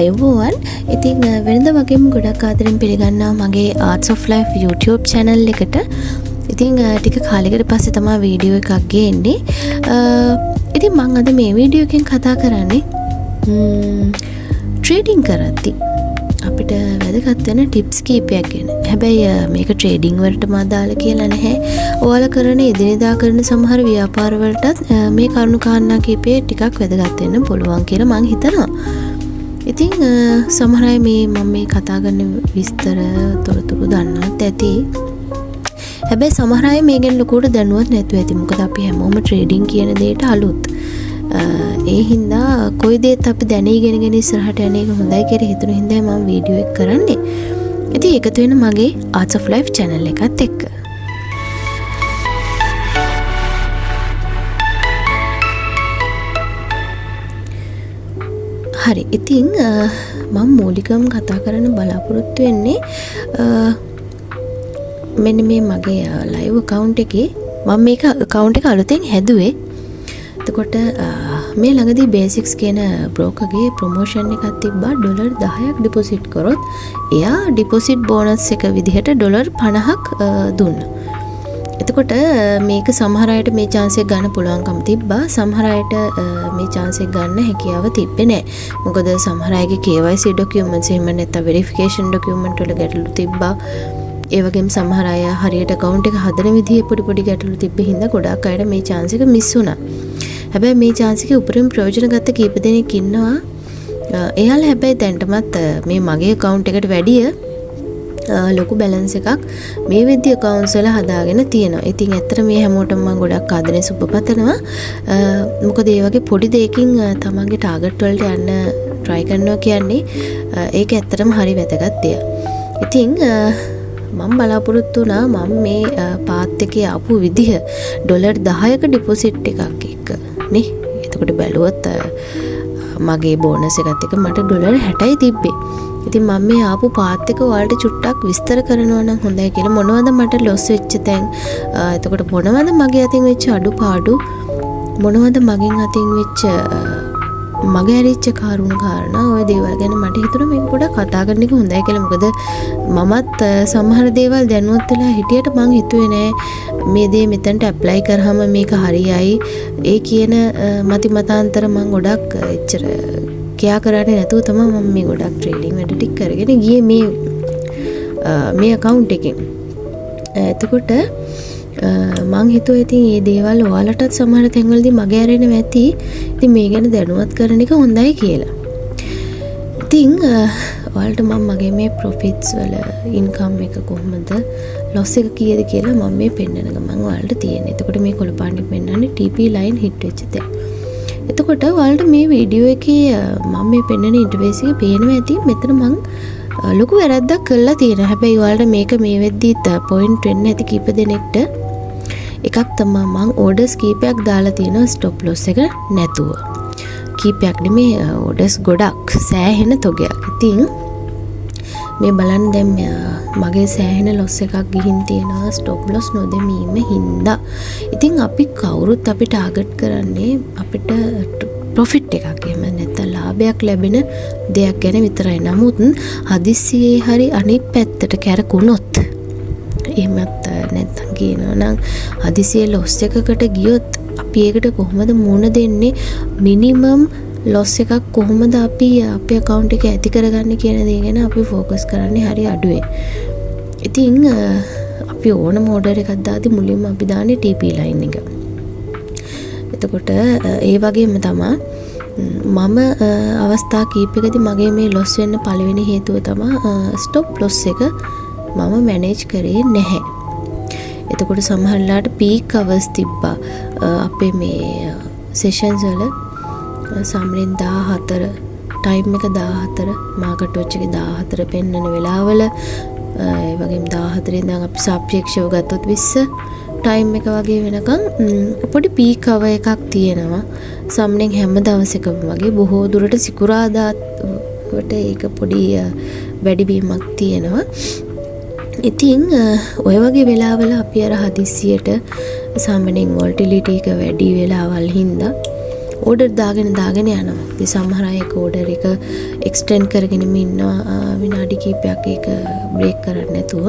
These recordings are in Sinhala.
අයුබෝවන්. ඉතින් වෙනද වගේම ගොඩක් ආදරෙන් පිළිගන්නවා මගේ Arts of Life YouTube channel එකට. ඉතින් ටික කාලයකට පස්සේ තමයි වීඩියෝ එකක් ගේන්නේ. ඉතින් මම අද මේ වීඩියෝ එකෙන් කතා කරන්නේ ට්‍රේඩින් කරද්දී අපිට වැදගත් වෙන ටිප්ස් කීපයක් ගැන. හැබැයි මේක ට්‍රේඩින් වලටම අදාළ කියලා නැහැ. ඔයාලා කරන එදිනෙදා කරන සමහර ව්‍යාපාර වලටත් මේ කරුණු කාරණා කීපේ ටිකක් වැදගත් වෙන්න පුළුවන් කියලා මම හිතනවා. ඉතින් සමහර අය මම මේ කතා කරන විස්තර තොරතුරු දන්නත් ඇති. හැබැයි සමහර අය මේ ගැන ලොකුවට දැනුවත් නැතුව ඇති. මොකද අපි හැමෝම ට්‍රේඩින් කියන දෙයට අලුත්. ඒ හින්දා කොයි දේත් අපි දැනීගෙන ඉස්සරහට යන එක හොඳයි කියලා හිතුණු හින්දා මම වීඩියෝ එක කරන්නේ. ඉතින් එකතු වෙන මගේ Arts of Life channel එකත් එක්ක. හරි. ඉතින් මම මූලිකවම කතා කරන්න බලාපොරොත්තු වෙන්නේ මෙන්න මේ මගේ live account එකේ මම මේක account එක අලුතෙන් හැදුවේ. එතකොට මේ ළඟදී බේසික්ස් කියන බ්‍රෝකර්ගේ ප්‍රොමෝෂන් එකක් තිබ්බා. $10ක් ඩිපොසිට් කරොත් එයා ඩිපොසිට් බෝනස් එක විදිහට $50ක් දුන්නා. එතකොට මේක සමහර අයට මේ chance එක ගන්න පුළුවන්කම තිබ්බා. සමහර අයට මේ chance එක ගන්න හැකියාව තිබ්බේ නැහැ. මොකද සමහර අයගේ KYC documents එහෙම නැත්නම් verification document වල ගැටලු තිබ්බා. ඒ වගේම සමහර අය හරියට account එක හදන විදිහේ පොඩි ගැටලු තිබ්බ හින්දා ගොඩාක් අයට මේ chance එක මිස් වුණා. හැබැයි මේ chance එකේ උපරිම ප්‍රයෝජන ගත්ත කීප දෙනෙක් ඉන්නවා. එයාලා හැබැයි දැන්ටමත් මේ මගේ account එකට වැඩිය ලොකු බැලන්ස් එකක් මේ වෙද්දි accounts වල හදාගෙන තියෙනවා. ඉතින් ඇත්තට මේ හැමෝටම මම ගොඩක් ආදරෙන් සුබ පතනවා. මොකද ඒ වගේ පොඩි දෙයකින් තමන්ගේ ටාගට් වලට යන්න try කරනවා කියන්නේ ඒක ඇත්තටම හරි වැදගත් දෙයක්. ඉතින් මම බලාපොරොත්තු වුණා මම මේ පාත් එකේ ආපු විදිහ $10ක ඩිපොසිට් එකක් එක්ක නේ. එතකොට බැලුවොත් මගේ බෝනස් එකත් එක්ක මට $60යි තිබ්බේ. ඉතින් මම මේ ආපු පාත් එක ඔයාලට චුට්ටක් විස්තර කරනවා නම් හොඳයි කියලා. මොනවද මට ලොස් වෙච්ච තැන්, එතකොට මොනවද මගේ අතින් වෙච්ච අඩුපාඩු, මොනවද මගෙන් අතින් වෙච්ච මගේ ඇරිච්ච කාරණා, ඔය දේවල් ගැන මට හිතුණා මේක පොඩ්ඩක් කතා කරන එක හොඳයි කියලා. මොකද මමත් සමහර දේවල් දැනුවත් වෙලා හිටියට මං හිතුවේ නෑ මේ දේ මෙතනට ඇප්ලයි කරාම මේක හරියයි. ඒ කියන මතිමතාන්තර මං ගොඩක් එච්චර කියා කරන්නේ නැතුව තමයි මම මේ ගොඩක් ට්‍රේඩින් වැඩ ටික කරගෙන ගියේ මේ account එකෙන්. එතකොට මං හිතුවා ඉතින් මේ දේවල් ඔයාලටත් සමහර තැන්වලදී මගේ ඇරෙන්න ඇති. ඉතින් මේ ගැන දැනුවත් කරන එක හොඳයි කියලා. ඉතින් ඔයාලට මම මගේ මේ ප්‍රොෆිට්ස් වල ඉන්කම් එක කොහොමද, ලොස් එක කීයද කියලා මම මේ පෙන්නන ගමන් ඔයාලට තියෙන්නේ. එතකොට මේ කොළ පාටින් පෙන්නන්නේ TP line hit වෙච්ච තැන. එතකොට ඔයාලට මේ වීඩියෝ එකේ මම මේ පෙන්නන ඉන්ටර්ෆේස් එක පේනවා ඇති. මෙතන මං ලොකු වැරද්දක් කළා තියෙනවා. හැබැයි ඔයාලට මේක මේ වෙද්දිත් පොයින්ට් වෙන්න ඇති කීප දෙනෙක්ට. එකක් තමයි මං ඕඩර්ස් කීපයක් දාලා තියෙනවා ස්ටොප් ලොස් එක නැතුව. කීපයක් නෙමේ ඕඩර්ස් ගොඩක් සෑහෙන තොගයක්. ඉතින් මේ බලන්න දැන් මගේ සෑහෙන ලොස් එකක් ගිහින් තියෙනවා ස්ටොප් ලොස් නොදැමීම හින්දා. ඉතින් අපි කවුරුත් අපි ටාගට් කරන්නේ අපිට ප්‍රොෆිට් එකක් එහෙම නැත්නම් ලාභයක් ලැබෙන දෙයක් ගැන විතරයි. නමුත් හදිස්සියේ හරි අනිත් පැත්තට කැරකුණොත් එහෙමත් නැත්නම් කියනවා නම් හදිසියේ ලොස් එකකට ගියොත් අපි ඒකට කොහොමද මුහුණ දෙන්නේ? මිනිමම් ලොස් එකක් කොහොමද අපි අපේ account එක ඇති කරගන්නේ කියන දේ ගැන අපි ફોකස් කරන්නේ හරි අඩුවේ. ඉතින් අපි ඕනම order එකක් දාද්දි මුලින්ම අපි දාන්නේ TP line එක. එතකොට ඒ වගේම තමයි මම අවස්ථා කීපයකදී මගේ මේ ලොස් වෙන්න පළවෙනි හේතුව තමයි ස්ටොප් ලොස් එක මම මැනේජ් කරේ නැහැ. එතකොට සමහරලාට පීක් අවර්ස් තිබ්බා අපේ මේ සෙෂන්ස් වල. සාමාන්‍යයෙන් 14 ටයිම් එක 14 මාකට් වොච් එකේ 14 පෙන්නන වෙලාවල ඒ වගේම 14 ඉඳන් අපි සාපේක්ෂව ගත්තොත් 20 ටයිම් එක වගේ වෙනකන් පොඩි පීක් අවර් එකක් තියෙනවා. සාමාන්‍යයෙන් හැම දවසකම වගේ බොහෝ දුරට සිකුරාදාට ඒක පොඩි වැඩිවීමක් තියෙනවා. ඉතින් ඔය වගේ වෙලාවල අපි අර හදිස්සියට සාමාන්‍යයෙන් වොලටිලිටි එක වැඩි වෙලාවල් හින්දා ඕඩර් දාගෙන යනවා. ඉතින් සමහර අය ඕඩර් එක එක්ස්ටෙන්ඩ් කරගෙන ඉන්නවා විනාඩි කිහිපයක් ඒක බ්‍රේක් කරන්නේ නැතුව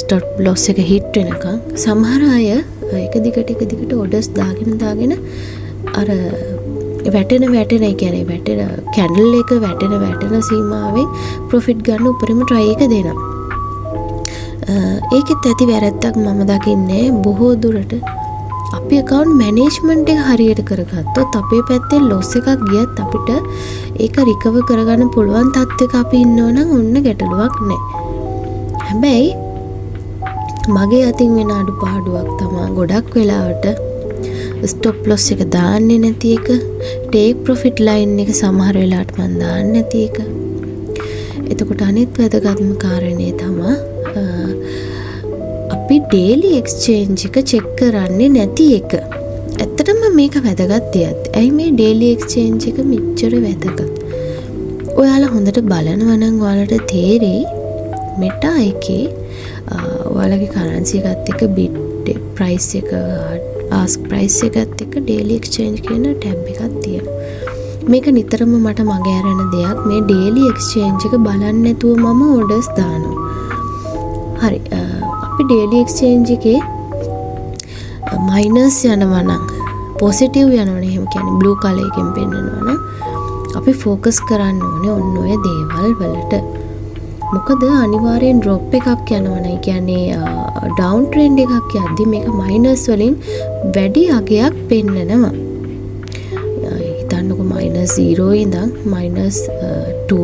ස්ටොප් ලොස් එක හිට් වෙනකන්. සමහර අය එක දිගට ඕඩර්ස් දාගෙන අර වැටෙන ඒ කියන්නේ කැන්ඩල් එක වැටෙන සීමාවෙන් ප්‍රොෆිට් ගන්න උපරිම try එක දෙනවා. ඒකෙත් ඇති වැරද්දක් මම දකින්නේ බොහෝ දුරට අපේ account management එක හරියට කරගත්තොත් අපේ පැත්තෙන් loss එකක් ගියත් අපිට ඒක recover කරගන්න පුළුවන් තත්ත්වයක අපි ඉන්නවනම් ඔන්න ගැටලුවක් නැහැ. හැබැයි මගේ අතින් වෙන අඩුපාඩුවක් තමයි ගොඩක් වෙලාවට ස්ටොප් ලොස් එක දාන්නේ නැති එක, ටේක් ප්‍රොෆිට් ලයින් එක සමහර වෙලාවට මම දාන්නේ නැති එක. එතකොට අනිත් වැදගත්ම කාරණේ තමයි අපි ඩේලි එක්ස්චේන්ජ් එක චෙක් කරන්නේ නැති එක. ඇත්තටම මේක වැදගත් දෙයක්. ඇයි මේ ඩේලි එක්ස්චේන්ජ් එක මෙච්චර වැදගත්? ඔයාලා හොඳට බලනවා නම් ඔයාලට තේරෙයි මෙටා එකේ ඔයාලගේ කරන්සි එකත් එක්ක බිඩ් ප්‍රයිස් එක ආස්ක් ප්‍රයිස් එකත් එක්ක ඩේලි එක්ස්චේන්ජ් කියන ටැබ් එකක් තියෙනවා. මේක නිතරම මට මගේ ඇරෙන දෙයක්. මේ ඩේලි එක්ස්චේන්ජ් එක බලන්නේ නැතුව මම ඕඩර්ස් දානවා. හරි අපි ඩේලි එක්ස්චේන්ජ් එකේ මයිනස් යනවා නම් පොසිටිව් යනවනේ එහෙම කියන්නේ බ්ලූ කලර් එකෙන් පෙන්නනවා නම් අපි ફોකස් කරන්න ඕනේ ඔන්න ඔය දේවල් වලට. මොකද අනිවාර්යෙන් ඩ්‍රොප් එකක් යනවනේ. කියන්නේ ඩවුන් ට්‍රෙන්ඩ් එකක් යද්දි මේක මයිනස් වලින් වැඩි අගයක් පෙන්නනවා. හිතන්නකො -0 ඉඳන් -2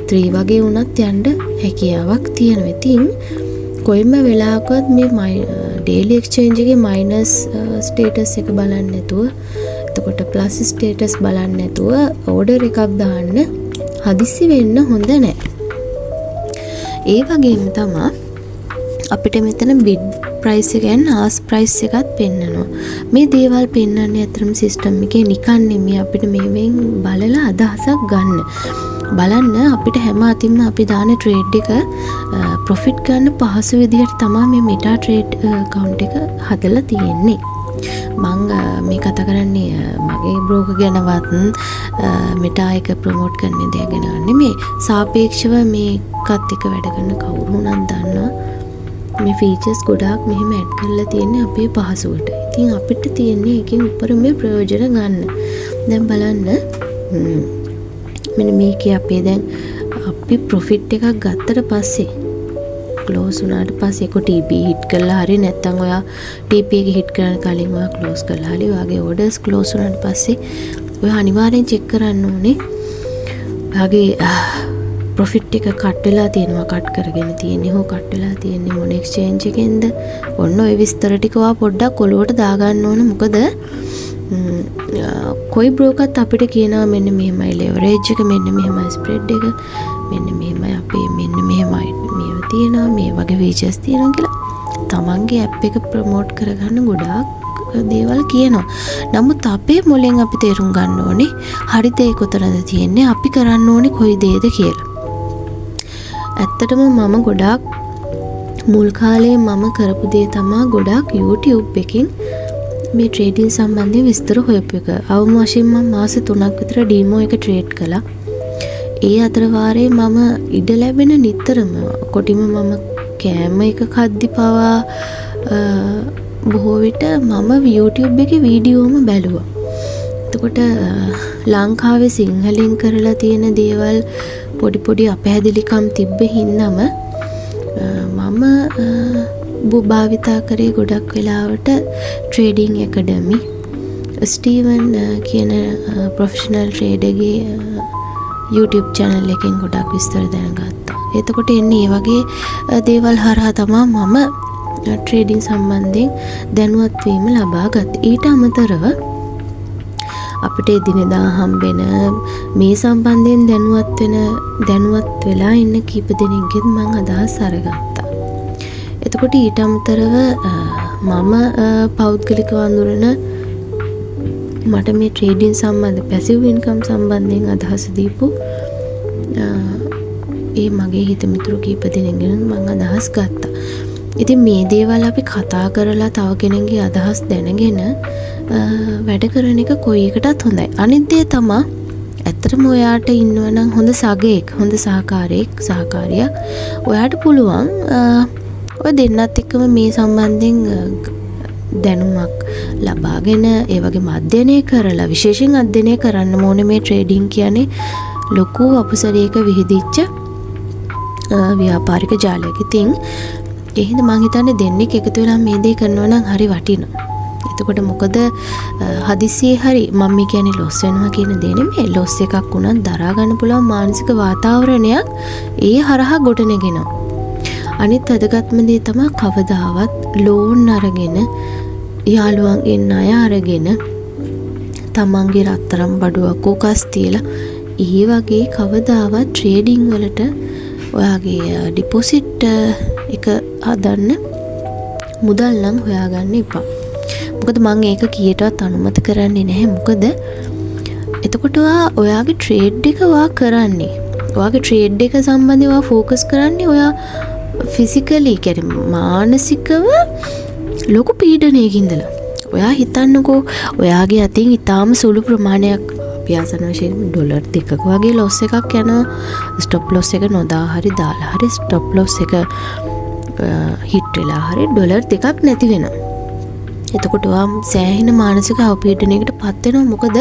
3 වගේ වුණත් යන්න හැකියාවක් තියෙනවා. ඉතින් කොයිම වෙලාවකවත් මේ ඩේලි එක්ස්චේන්ජ් එකේ මයිනස් ස්ටේටස් එක බලන්නේ නැතුව එතකොට ප්ලස් ස්ටේටස් බලන්නේ නැතුව ඕඩර් එකක් දාන්න හදිස්සි වෙන්න හොඳ නැහැ. ඒ වගේම තමයි අපිට මෙතන බිඩ් ප්‍රයිස් එක and ask ප්‍රයිස් එකත් පෙන්නනවා. මේ දේවල් පෙන්වන්නේ අතරම සිස්ටම් එකේ නිකන් නෙමෙයි අපිට මේවෙන් බලලා අදහසක් ගන්න. බලන්න අපිට හැම අතින්ම අපි දාන ට්‍රේඩ් එක ප්‍රොෆිට් ගන්න පහසු විදිහට තමයි මේ මෙටා ට්‍රේඩ් account එක හදලා තියෙන්නේ. මම මේ කතා කරන්නේ මගේ බ්‍රෝකර් ගැනවත් මෙටා එක ප්‍රොමෝට් කරන දේ ගැන නෙමෙයි. සාපේක්ෂව මේකත් එක්ක වැඩ කරන කවුරු වුණත් දන්නවා මේ ෆීචර්ස් ගොඩාක් මෙහෙම ඇඩ් කරලා තියෙන්නේ අපේ පහසුවට. ඉතින් අපිට තියෙන්නේ එකෙන් උපරිම ප්‍රයෝජන ගන්න. දැන් බලන්න මෙන්න මේකේ අපි ප්‍රොෆිට් එකක් ගත්තට පස්සේ ක්ලෝස් වුණාට පස්සේ ඒක TP හිට් කරලා හරි නැත්නම් ඔයා TP එක හිට් කරන කලින් ඔයා ක්ලෝස් කරලා හරි ඔයාගේ ඕඩර්ස් ක්ලෝස් වුණාට පස්සේ ඔයා අනිවාර්යෙන් චෙක් කරන්න ඕනේ ඔයාගේ ප්‍රොෆිට් එක කට් වෙලා තියෙනවා, කට් කරගෙන තියෙන්නේ හෝ කට් වෙලා තියෙන්නේ මොන එක්ස්චේන්ජ් එකෙන්ද? ඔන්න ඔය විස්තර ටික ඔයා පොඩ්ඩක් ඔලුවට දාගන්න ඕන. මොකද කොයි බ්‍රෝකර්ත් අපිට කියනවා මෙන්න මෙහෙමයි ලෙවරේජ් එක, මෙන්න මෙහෙමයි ස්ප්‍රෙඩ් එක, මෙන්න මෙහෙමයි අපේ මෙන්න මෙහෙමයි මේව තියෙනවා, මේ වගේ ෆීචර්ස් තියෙනවා කියලා. තමන්ගේ ඇප් එක ප්‍රොමෝට් කරගන්න ගොඩාක් දේවල් කියනවා. නමුත් අපේ මොලෙන් අපි තේරුම් ගන්න ඕනේ හරි දේ කොතනද තියෙන්නේ, අපි කරන්න ඕනේ කොයි දේද කියලා. ඇත්තටම මම ගොඩාක් මුල් කාලේ මම කරපු දේ තමයි ගොඩාක් YouTube එකකින් මේ ට්‍රේඩින් සම්බන්ධයෙන් විස්තර හොයපු එක. අවම වශයෙන් මම මාස 3ක් විතර ඩීමෝ එක ට්‍රේඩ් කළා. ඒ අතර වාරේ මම ඉඩ ලැබෙන නිතරම කොටිම මම කෑම එක කද්දි පවා බොහෝ විට මම YouTube එකේ වීඩියෝම බැලුවා. එතකොට ලංකාවේ සිංහලෙන් කරලා තියෙන දේවල් පොඩි අපහැදිලිකම් තිබ්බ හින්දාම මම භාවිතා කරේ ගොඩක් වෙලාවට ට්‍රේඩින් ඇකඩමි ස්ටීවන් කියන ප්‍රොෆෙෂනල් ට්‍රේඩර්ගේ YouTube channel එකෙන් ගොඩක් විස්තර දැනගත්තා. එතකොට එන්නේ මේ වගේ දේවල් හරහා තමයි මම ට්‍රේඩින් සම්බන්ධයෙන් දැනුවත් වීම ලබා ගත්තේ. ඊට අමතරව අපිට එදිනෙදා හම්බෙන මේ සම්බන්ධයෙන් දැනුවත් වෙලා ඉන්න කීප දෙනෙක්ගෙත් මම අදහස් අරගත්තා. එතකොට ඊට අමතරව මම පෞද්ගලිකව අඳුරන මට මේ ට්‍රේඩින් සම්බන්ධ පැසිව් ඉන්කම් සම්බන්ධයෙන් අදහස් දීපු ඒ මගේ හිත මිතුරු කීප දෙනෙක්ගෙන් මම අදහස් ගත්තා. ඉතින් මේ දේවල් අපි කතා කරලා තව කෙනෙක්ගේ අදහස් දැනගෙන වැඩ කරන එක කොයි එකටත් හොඳයි. අනිත් දේ තමයි ඇත්තටම ඔයාට ඉන්නවනම් හොඳ සගයෙක්, හොඳ සහකාරියක් ඔයාට පුළුවන් ඔය දෙන්නත් එක්කම මේ සම්බන්ධයෙන් දැනුමක් ලබාගෙන ඒ වගේම අධ්‍යයනය කරලා විශේෂයෙන් අධ්‍යයනය කරන්න ඕනේ. මේ ට්‍රේඩින් කියන්නේ ලොකු අපසරයක විහිදිච්ච ව්‍යාපාරික ජාලයක්. ඉතින් ඒ හින්දා මං හිතන්නේ දෙන්නෙක් එකතු වෙලා මේ දේ කරනවා නම් හරි වටිනවා. එතකොට මොකද හදිසියේ හරි මම මේ කියන්නේ ලොස් වෙනවා කියන දේ නෙමෙයි, ලොස් එකක් වුණත් දරා ගන්න පුළුවන් මානසික වාතාවරණයක් ඒ හරහා ගොඩනගෙනවා. අනිත් වැදගත්ම දේ තමයි කවදාවත් ලෝන් අරගෙන යාළුවන්ගෙන් ණය අරගෙන තමන්ගේ රත්තරන් බඩුවක් උකස් තියලා ඒ වගේ කවදාවත් ට්‍රේඩින් වලට ඔයාගේ ඩිපොසිට් එක හදන්න මුදල් නම් හොයාගන්න එපා. මොකද මම ඒක කීයටවත් අනුමත කරන්නේ නැහැ. මොකද එතකොට ඔයාගේ ට්‍රේඩ් එක කරන්නේ, ඔයාගේ ට්‍රේඩ් එක සම්බන්ධව ફોකස් කරන්නේ ඔයා ෆිසිකලි කියන්නේ මානසිකව ලොකු පීඩනයකින් ඉඳලා. ඔයා හිතන්නකෝ ඔයාගේ අතින් ඊටාම සුළු ප්‍රමාණයක් අභ්‍යාසන වශයෙන් ඩොලර් 2ක වගේ ලොස් එකක් යනවා. ස්ටොප් ලොස් එක නොදා හරි දාලා හරි ස්ටොප් ලොස් එක හිට් වෙලා හරි ඩොලර් 2ක් නැති වෙනවා. එතකොට ඔයා සෑහෙන මානසික අවපීඩනයකට පත් වෙනවා. මොකද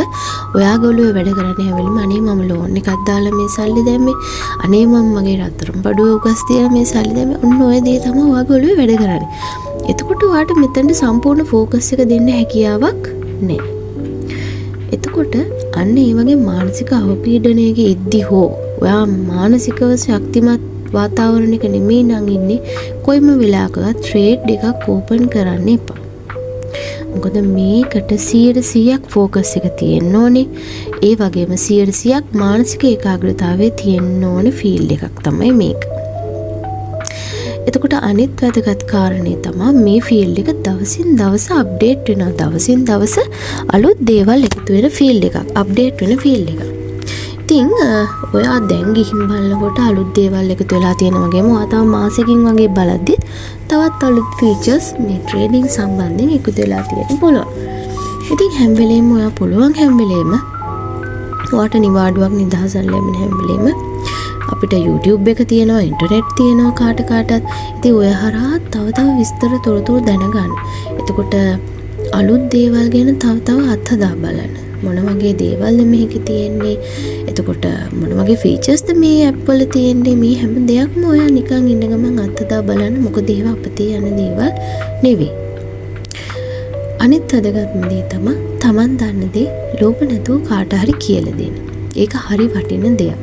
ඔයාගේ ඔළුවේ වැඩ කරන්නේ හැවෙලම අනේ මම ලෝන් එකක් දාලා මේ සල්ලි දැම්මේ, අනේ මම මගේ රත්තරන් බඩුව උකස් තියලා මේ සල්ලි දැම්මේ. ඔන්න ඔය දේ තමයි ඔයාගේ ඔළුවේ වැඩ කරන්නේ. එතකොට ඔයාට මෙතනට සම්පූර්ණ ફોකස් එක දෙන්න හැකියාවක් නැහැ. එතකොට අන්න ඒ වගේ මානසික අවපීඩනයක ඉද්දි හෝ ඔයා මානසිකව ශක්තිමත් වාතාවරණයක නෙමෙයි නම් ඉන්නේ, කොයිම වෙලාවකවත් ට්‍රේඩ් එකක් ඕපන් කරන්න එපා. මොකද මේකට 100%ක් ફોකස් එක තියෙන්න ඕනේ. ඒ වගේම 100%ක් මානසික ඒකාග්‍රතාවයේ තියෙන්න ඕනේ ෆීල්ඩ් එකක් තමයි මේක. එතකොට අනිත් වැදගත් කාරණේ තමයි මේ ෆීල්ඩ් එක දවසින් දවස අප්ඩේට් වෙනවා. දවසින් දවස අලුත් දේවල් එකතු වෙන ෆීල්ඩ් එකක්, අප්ඩේට් වෙන ෆීල්ඩ් එකක්. ඉතින් ඔයා දැන් ගිහින් බලනකොට අලුත් දේවල් එකතු වෙලා තියෙන වගේම ඔයා තව මාසෙකින් වගේ බලද්දි තවත් අලුත් ෆීචර්ස් මේ ට්‍රේඩින් සම්බන්ධයෙන් එකතු වෙලා තියෙන්න පුළුවන්. ඉතින් හැම වෙලේම ඔයා පුළුවන් හැම වෙලේම ඔයාට නිවාඩුවක් නිදහසක් ලැබෙන හැම වෙලේම අපිට YouTube එක තියෙනවා, ඉන්ටර්නෙට් තියෙනවා කාටත්. ඉතින් ඔය හරහා තව විස්තර තොරතුරු දැනගන්න. එතකොට අලුත් දේවල් ගැන තව අත්හදා බලන්න. මොන වගේ දේවල්ද මේක තියෙන්නේ? එතකොට මොන වගේ ෆීචර්ස්ද මේ ඇප් වල තියෙන්නේ? මේ හැම දෙයක්ම ඔයා නිකන් ඉන්න ගමන් අත්හදා බලන්න. මොකද ඒවා අපතේ යන දේවල් නෙවෙයි. අනිත් වැදගත්ම දේ තමයි Taman දන්න දේ ලෝභ නැතුව කාට හරි කියලා දෙන්න. ඒක හරි වටින දෙයක්.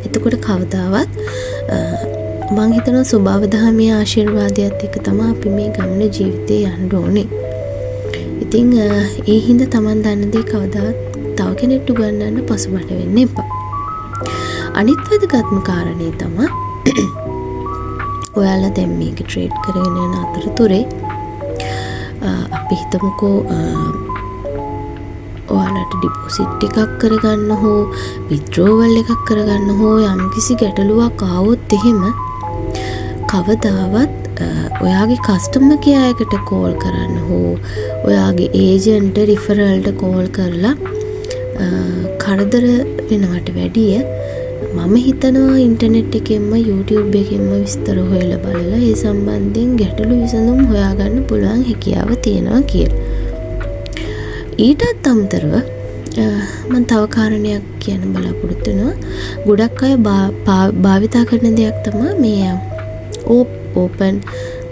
එතකොට කවදාවත් මං හිතනවා ස්වභාව දහමේ ආශිර්වාදයත් එක්ක තමයි අපි මේ ගමන ජීවිතේ යන්න ඕනේ. ඉතින් ඒ හින්දා Taman දන්න දේ කවදාවත් තව කෙනෙක්ට උගන්වන්න පසුබට වෙන්න එපා. අනිත් වැදගත්ම කාරණේ තමයි ඔයාලා දැන් මේක ට්‍රේඩ් කරගෙන යන අතරතුරේ අපි හිතමුකෝ ඔයාලට ඩිපොසිට් එකක් කරගන්න හෝ විත්ඩ්‍රෝවල් එකක් කරගන්න හෝ යම්කිසි ගැටලුවක් ආවොත් එහෙම කවදාවත් ඔයාගේ කස්ටමර් කෙයා එකට කෝල් කරන්න හෝ ඔයාගේ ඒජන්ට් රිෆරල්ට කෝල් කරලා කරදර වෙනවට වැඩිය මම හිතනවා ඉන්ටර්නෙට් එකෙන්ම YouTube එකෙන්ම විස්තර හොයලා බලලා ඒ සම්බන්ධයෙන් ගැටලු විසඳුම් හොයාගන්න පුළුවන් හැකියාව තියෙනවා කියලා. ඊටත් අමතරව මම තව කාරණයක් කියන්න බලාපොරොත්තු වෙනවා. ගොඩක් අය භාවිතා කරන දෙයක් තමයි මේ ඕපන්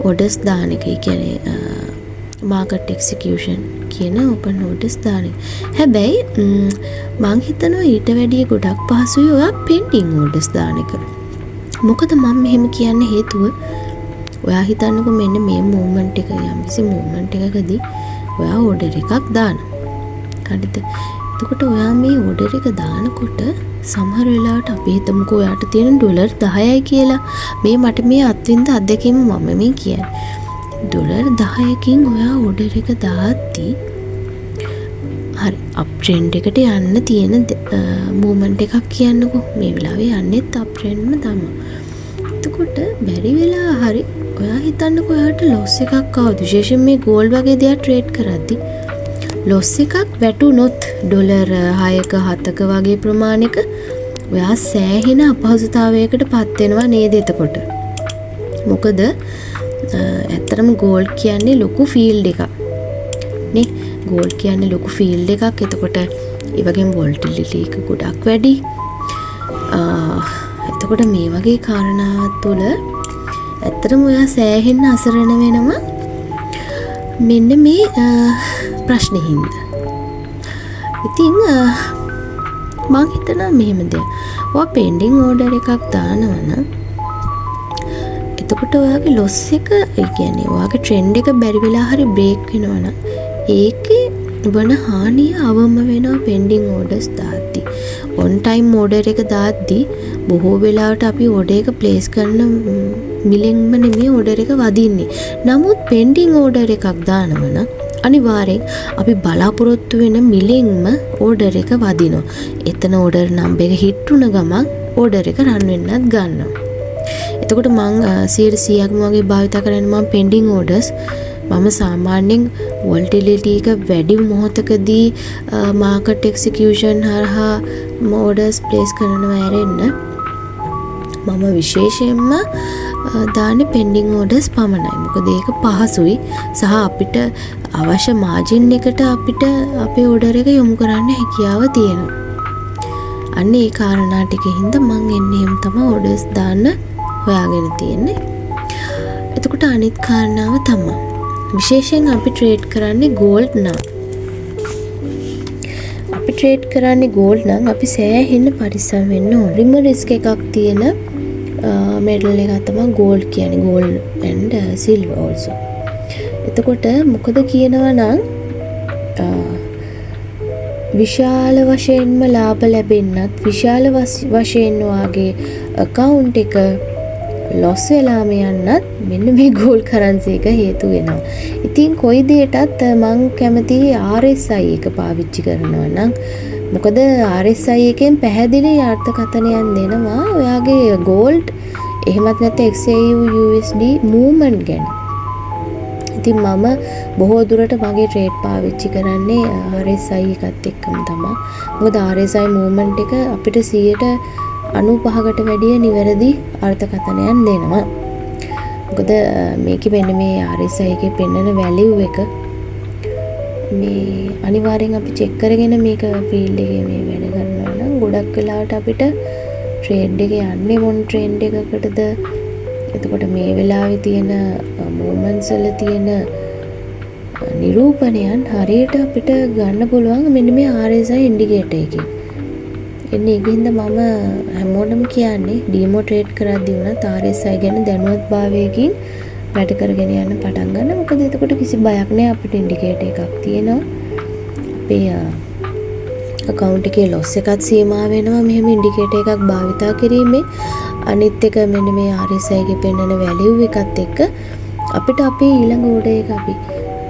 ඕඩර්ස් දාන එක. ඒ කියන්නේ මාකට් එක්සිකියුෂන් කියන ඕපන් ඕඩර්ස් දාන එක. හැබැයි මං හිතනවා ඊට වැඩිය ගොඩක් පහසුයි ඔයා පෙන්ඩිං ඕඩර්ස් දාන එක. මොකද මම මෙහෙම කියන්න හේතුව ඔයා හිතන්නකෝ මෙන්න මේ මූවමන්ට් එක යම්කිසි මූවමන්ට් එකකදී ඔයා ඕඩර් එකක් දානවා. හරිද? එතකොට ඔයා මේ ඕඩර් එක දානකොට සමහර වෙලාවට අපි හිතමුකෝ ඔයාට තියෙන ඩොලර් 10යි කියලා. මේ මට මේ අත්විඳ අත්දැකීම මම මේ කියන්නේ. ඩොලර් 10කින් ඔයා ඕඩර් එක දාද්දී හරි අප් ට්‍රෙන්ඩ් එකට යන්න තියෙන මූවමන්ට් එකක් කියන්නකෝ. මේ වෙලාවේ යන්නේත් අප් ට්‍රෙන්ඩ්ම තමයි. එතකොට බැරි වෙලා හරි ඔයා හිතන්නකෝ ඔයාට ලොස් එකක් ආවද විශේෂයෙන් මේ ගෝල්ඩ් වගේ දේවල් ට්‍රේඩ් කරද්දි ලොස් එකක් වැටුනොත් ඩොලර් 6ක 7ක වගේ ප්‍රමාණයක ඔයා සෑහෙන අපහසුතාවයකට පත් වෙනවා නේද එතකොට මොකද ඇත්තටම ගෝල්ඩ් කියන්නේ ලොකු ෆීල්ඩ් එකක් නේ ගෝල්ඩ් කියන්නේ ලොකු ෆීල්ඩ් එකක් එතකොට ඒ වගේම වොලටිලිටි එක ගොඩක් වැඩි එතකොට මේ වගේ කාරණාවත් තුළ ඇත්තටම ඔයා සෑහෙන්න අසරණ වෙනවා මෙන්න මේ ප්‍රශ්නේ හින්දා. ඉතින් මං හිතනවා මෙහෙම දෙයක්. ඔයා පෙන්ඩින් ඕඩර් එකක් දානවා නම් එතකොට ඔයාගේ ලොස් එක ඒ කියන්නේ ඔයාගේ ට්‍රෙන්ඩ් එක බැරි වෙලා හරි බ්‍රේක් වෙනවා නම් ඒකේ වන හානිය අවම වෙනවා පෙන්ඩින් ඕඩර්ස් දාද්දි. ඔන් ටයිම් ඕඩර් එක දාද්දි බොහෝ වෙලාවට අපි ඕඩර් එක ප්ලේස් කරන මිලෙන්ම නෙමෙයි ඕඩර් එක වදින්නේ. නමුත් පෙන්ඩින් ඕඩර් එකක් දානවා නම් අනිවාර්යෙන් අපි බලාපොරොත්තු වෙන මිලෙන්ම ඕඩර් එක වදිනවා. එතන ඕඩර් නම්බර් එක හිට් වුණ ගමන් ඕඩර් එක රන් වෙන්නත් ගන්නවා. එතකොට මම 100%ක්ම වගේ භාවිත කරන්නේ මම පෙන්ඩින් ඕඩර්ස් මම සාමාන්‍යයෙන් වොලටිලිටි එක වැඩි මොහොතකදී මාකට් එක්සිකියුෂන් හරහා ඕඩර්ස් ප්ලේස් කරනවා ඇරෙන්න මම විශේෂයෙන්ම දාන්නේ පෙන්ඩින් ඕඩර්ස් පමණයි. මොකද ඒක පහසුයි සහ අපිට අවශ්‍ය මාජින් එකට අපිට අපේ ඕඩර් එක යොමු කරන්න හැකියාව තියෙනවා. අන්න ඒ කාරණා ටිකෙන් හින්දා මම එන්නේ එහෙම තමයි ඕඩර්ස් දාන්න හොයාගෙන තියෙන්නේ. එතකොට අනිත් කාරණාව තමයි විශේෂයෙන් අපි ට්‍රේඩ් කරන්නේ ගෝල්ඩ් නම්. අපි ට්‍රේඩ් කරන්නේ ගෝල්ඩ් නම් අපි සෑහෙන්න පරිස්සම් වෙන්න ඕන. රිම රිස්ක් එකක් තියෙන මෙටල් එකක් තමයි ගෝල්ඩ් කියන්නේ. Gold and silver also. එතකොට මොකද කියනවා නම් විශාල වශයෙන්ම ලාභ ලැබෙන්නත් විශාල වශයෙන් වාගේ account එක ලොස් වෙලාම යන්නත් මෙන්න මේ ගෝල්ඩ් කරන්සි එක හේතු වෙනවා. ඉතින් කොයි දෙයකටත් මම කැමති RSI එක පාවිච්චි කරනවා නම් මොකද RSI එකෙන් පැහැදිලි අර්ථකථනයක් දෙනවා ඔයාගේ ගෝල්ඩ් එහෙමත් නැත්නම් XAU USD මූව්මන්ට් ගැන. ඉතින් මම බොහෝ දුරට මගේ ට්‍රේඩ් පාවිච්චි කරන්නේ RSI එකත් එක්කම තමයි. මොකද RSI මූව්මන්ට් එක අපිට 95%කට වැඩිය නිවැරදි අර්ථකථනයක් දෙනවා. මොකද මේකේ මෙන්න මේ RSI එකේ පෙන්වන වැලියු එක මේ අනිවාර්යෙන් අපි චෙක් කරගෙන මේක ෆීල්ඩ් එකේ මේ වැඩ කරනවා නම් ගොඩක් වෙලාවට අපිට ට්‍රේඩ් එක යන්නේ මොන ට්‍රෙන්ඩ් එකකටද එතකොට මේ වෙලාවේ තියෙන මූවමන්ට්ස් වල තියෙන නිරූපණයන් හරියට අපිට ගන්න පුළුවන් මෙන්න මේ RSI ඉන්ඩිකේටර් එකකින්. එන්නේ ඒකින්ද මම හැමෝටම කියන්නේ ඩීමෝ ට්‍රේඩ් කරද්දී වුණත් RSI ගැන දැනුවත්භාවයකින් වැඩ කරගෙන යන්න පටන් ගන්න. මොකද එතකොට කිසි බයක් නැහැ අපිට ඉන්ඩිකේටර් එකක් තියෙනවා. අපේ account එකේ loss එකත් සීමා වෙනවා මෙහෙම ඉන්ඩිකේටර් එකක් භාවිතා කිරීමේ. අනිත් එක මෙන්න මේ RSI එකේ පෙන්වන වැලියු එකත් එක්ක අපිට අපේ ඊළඟ ඕඩර් එක අපි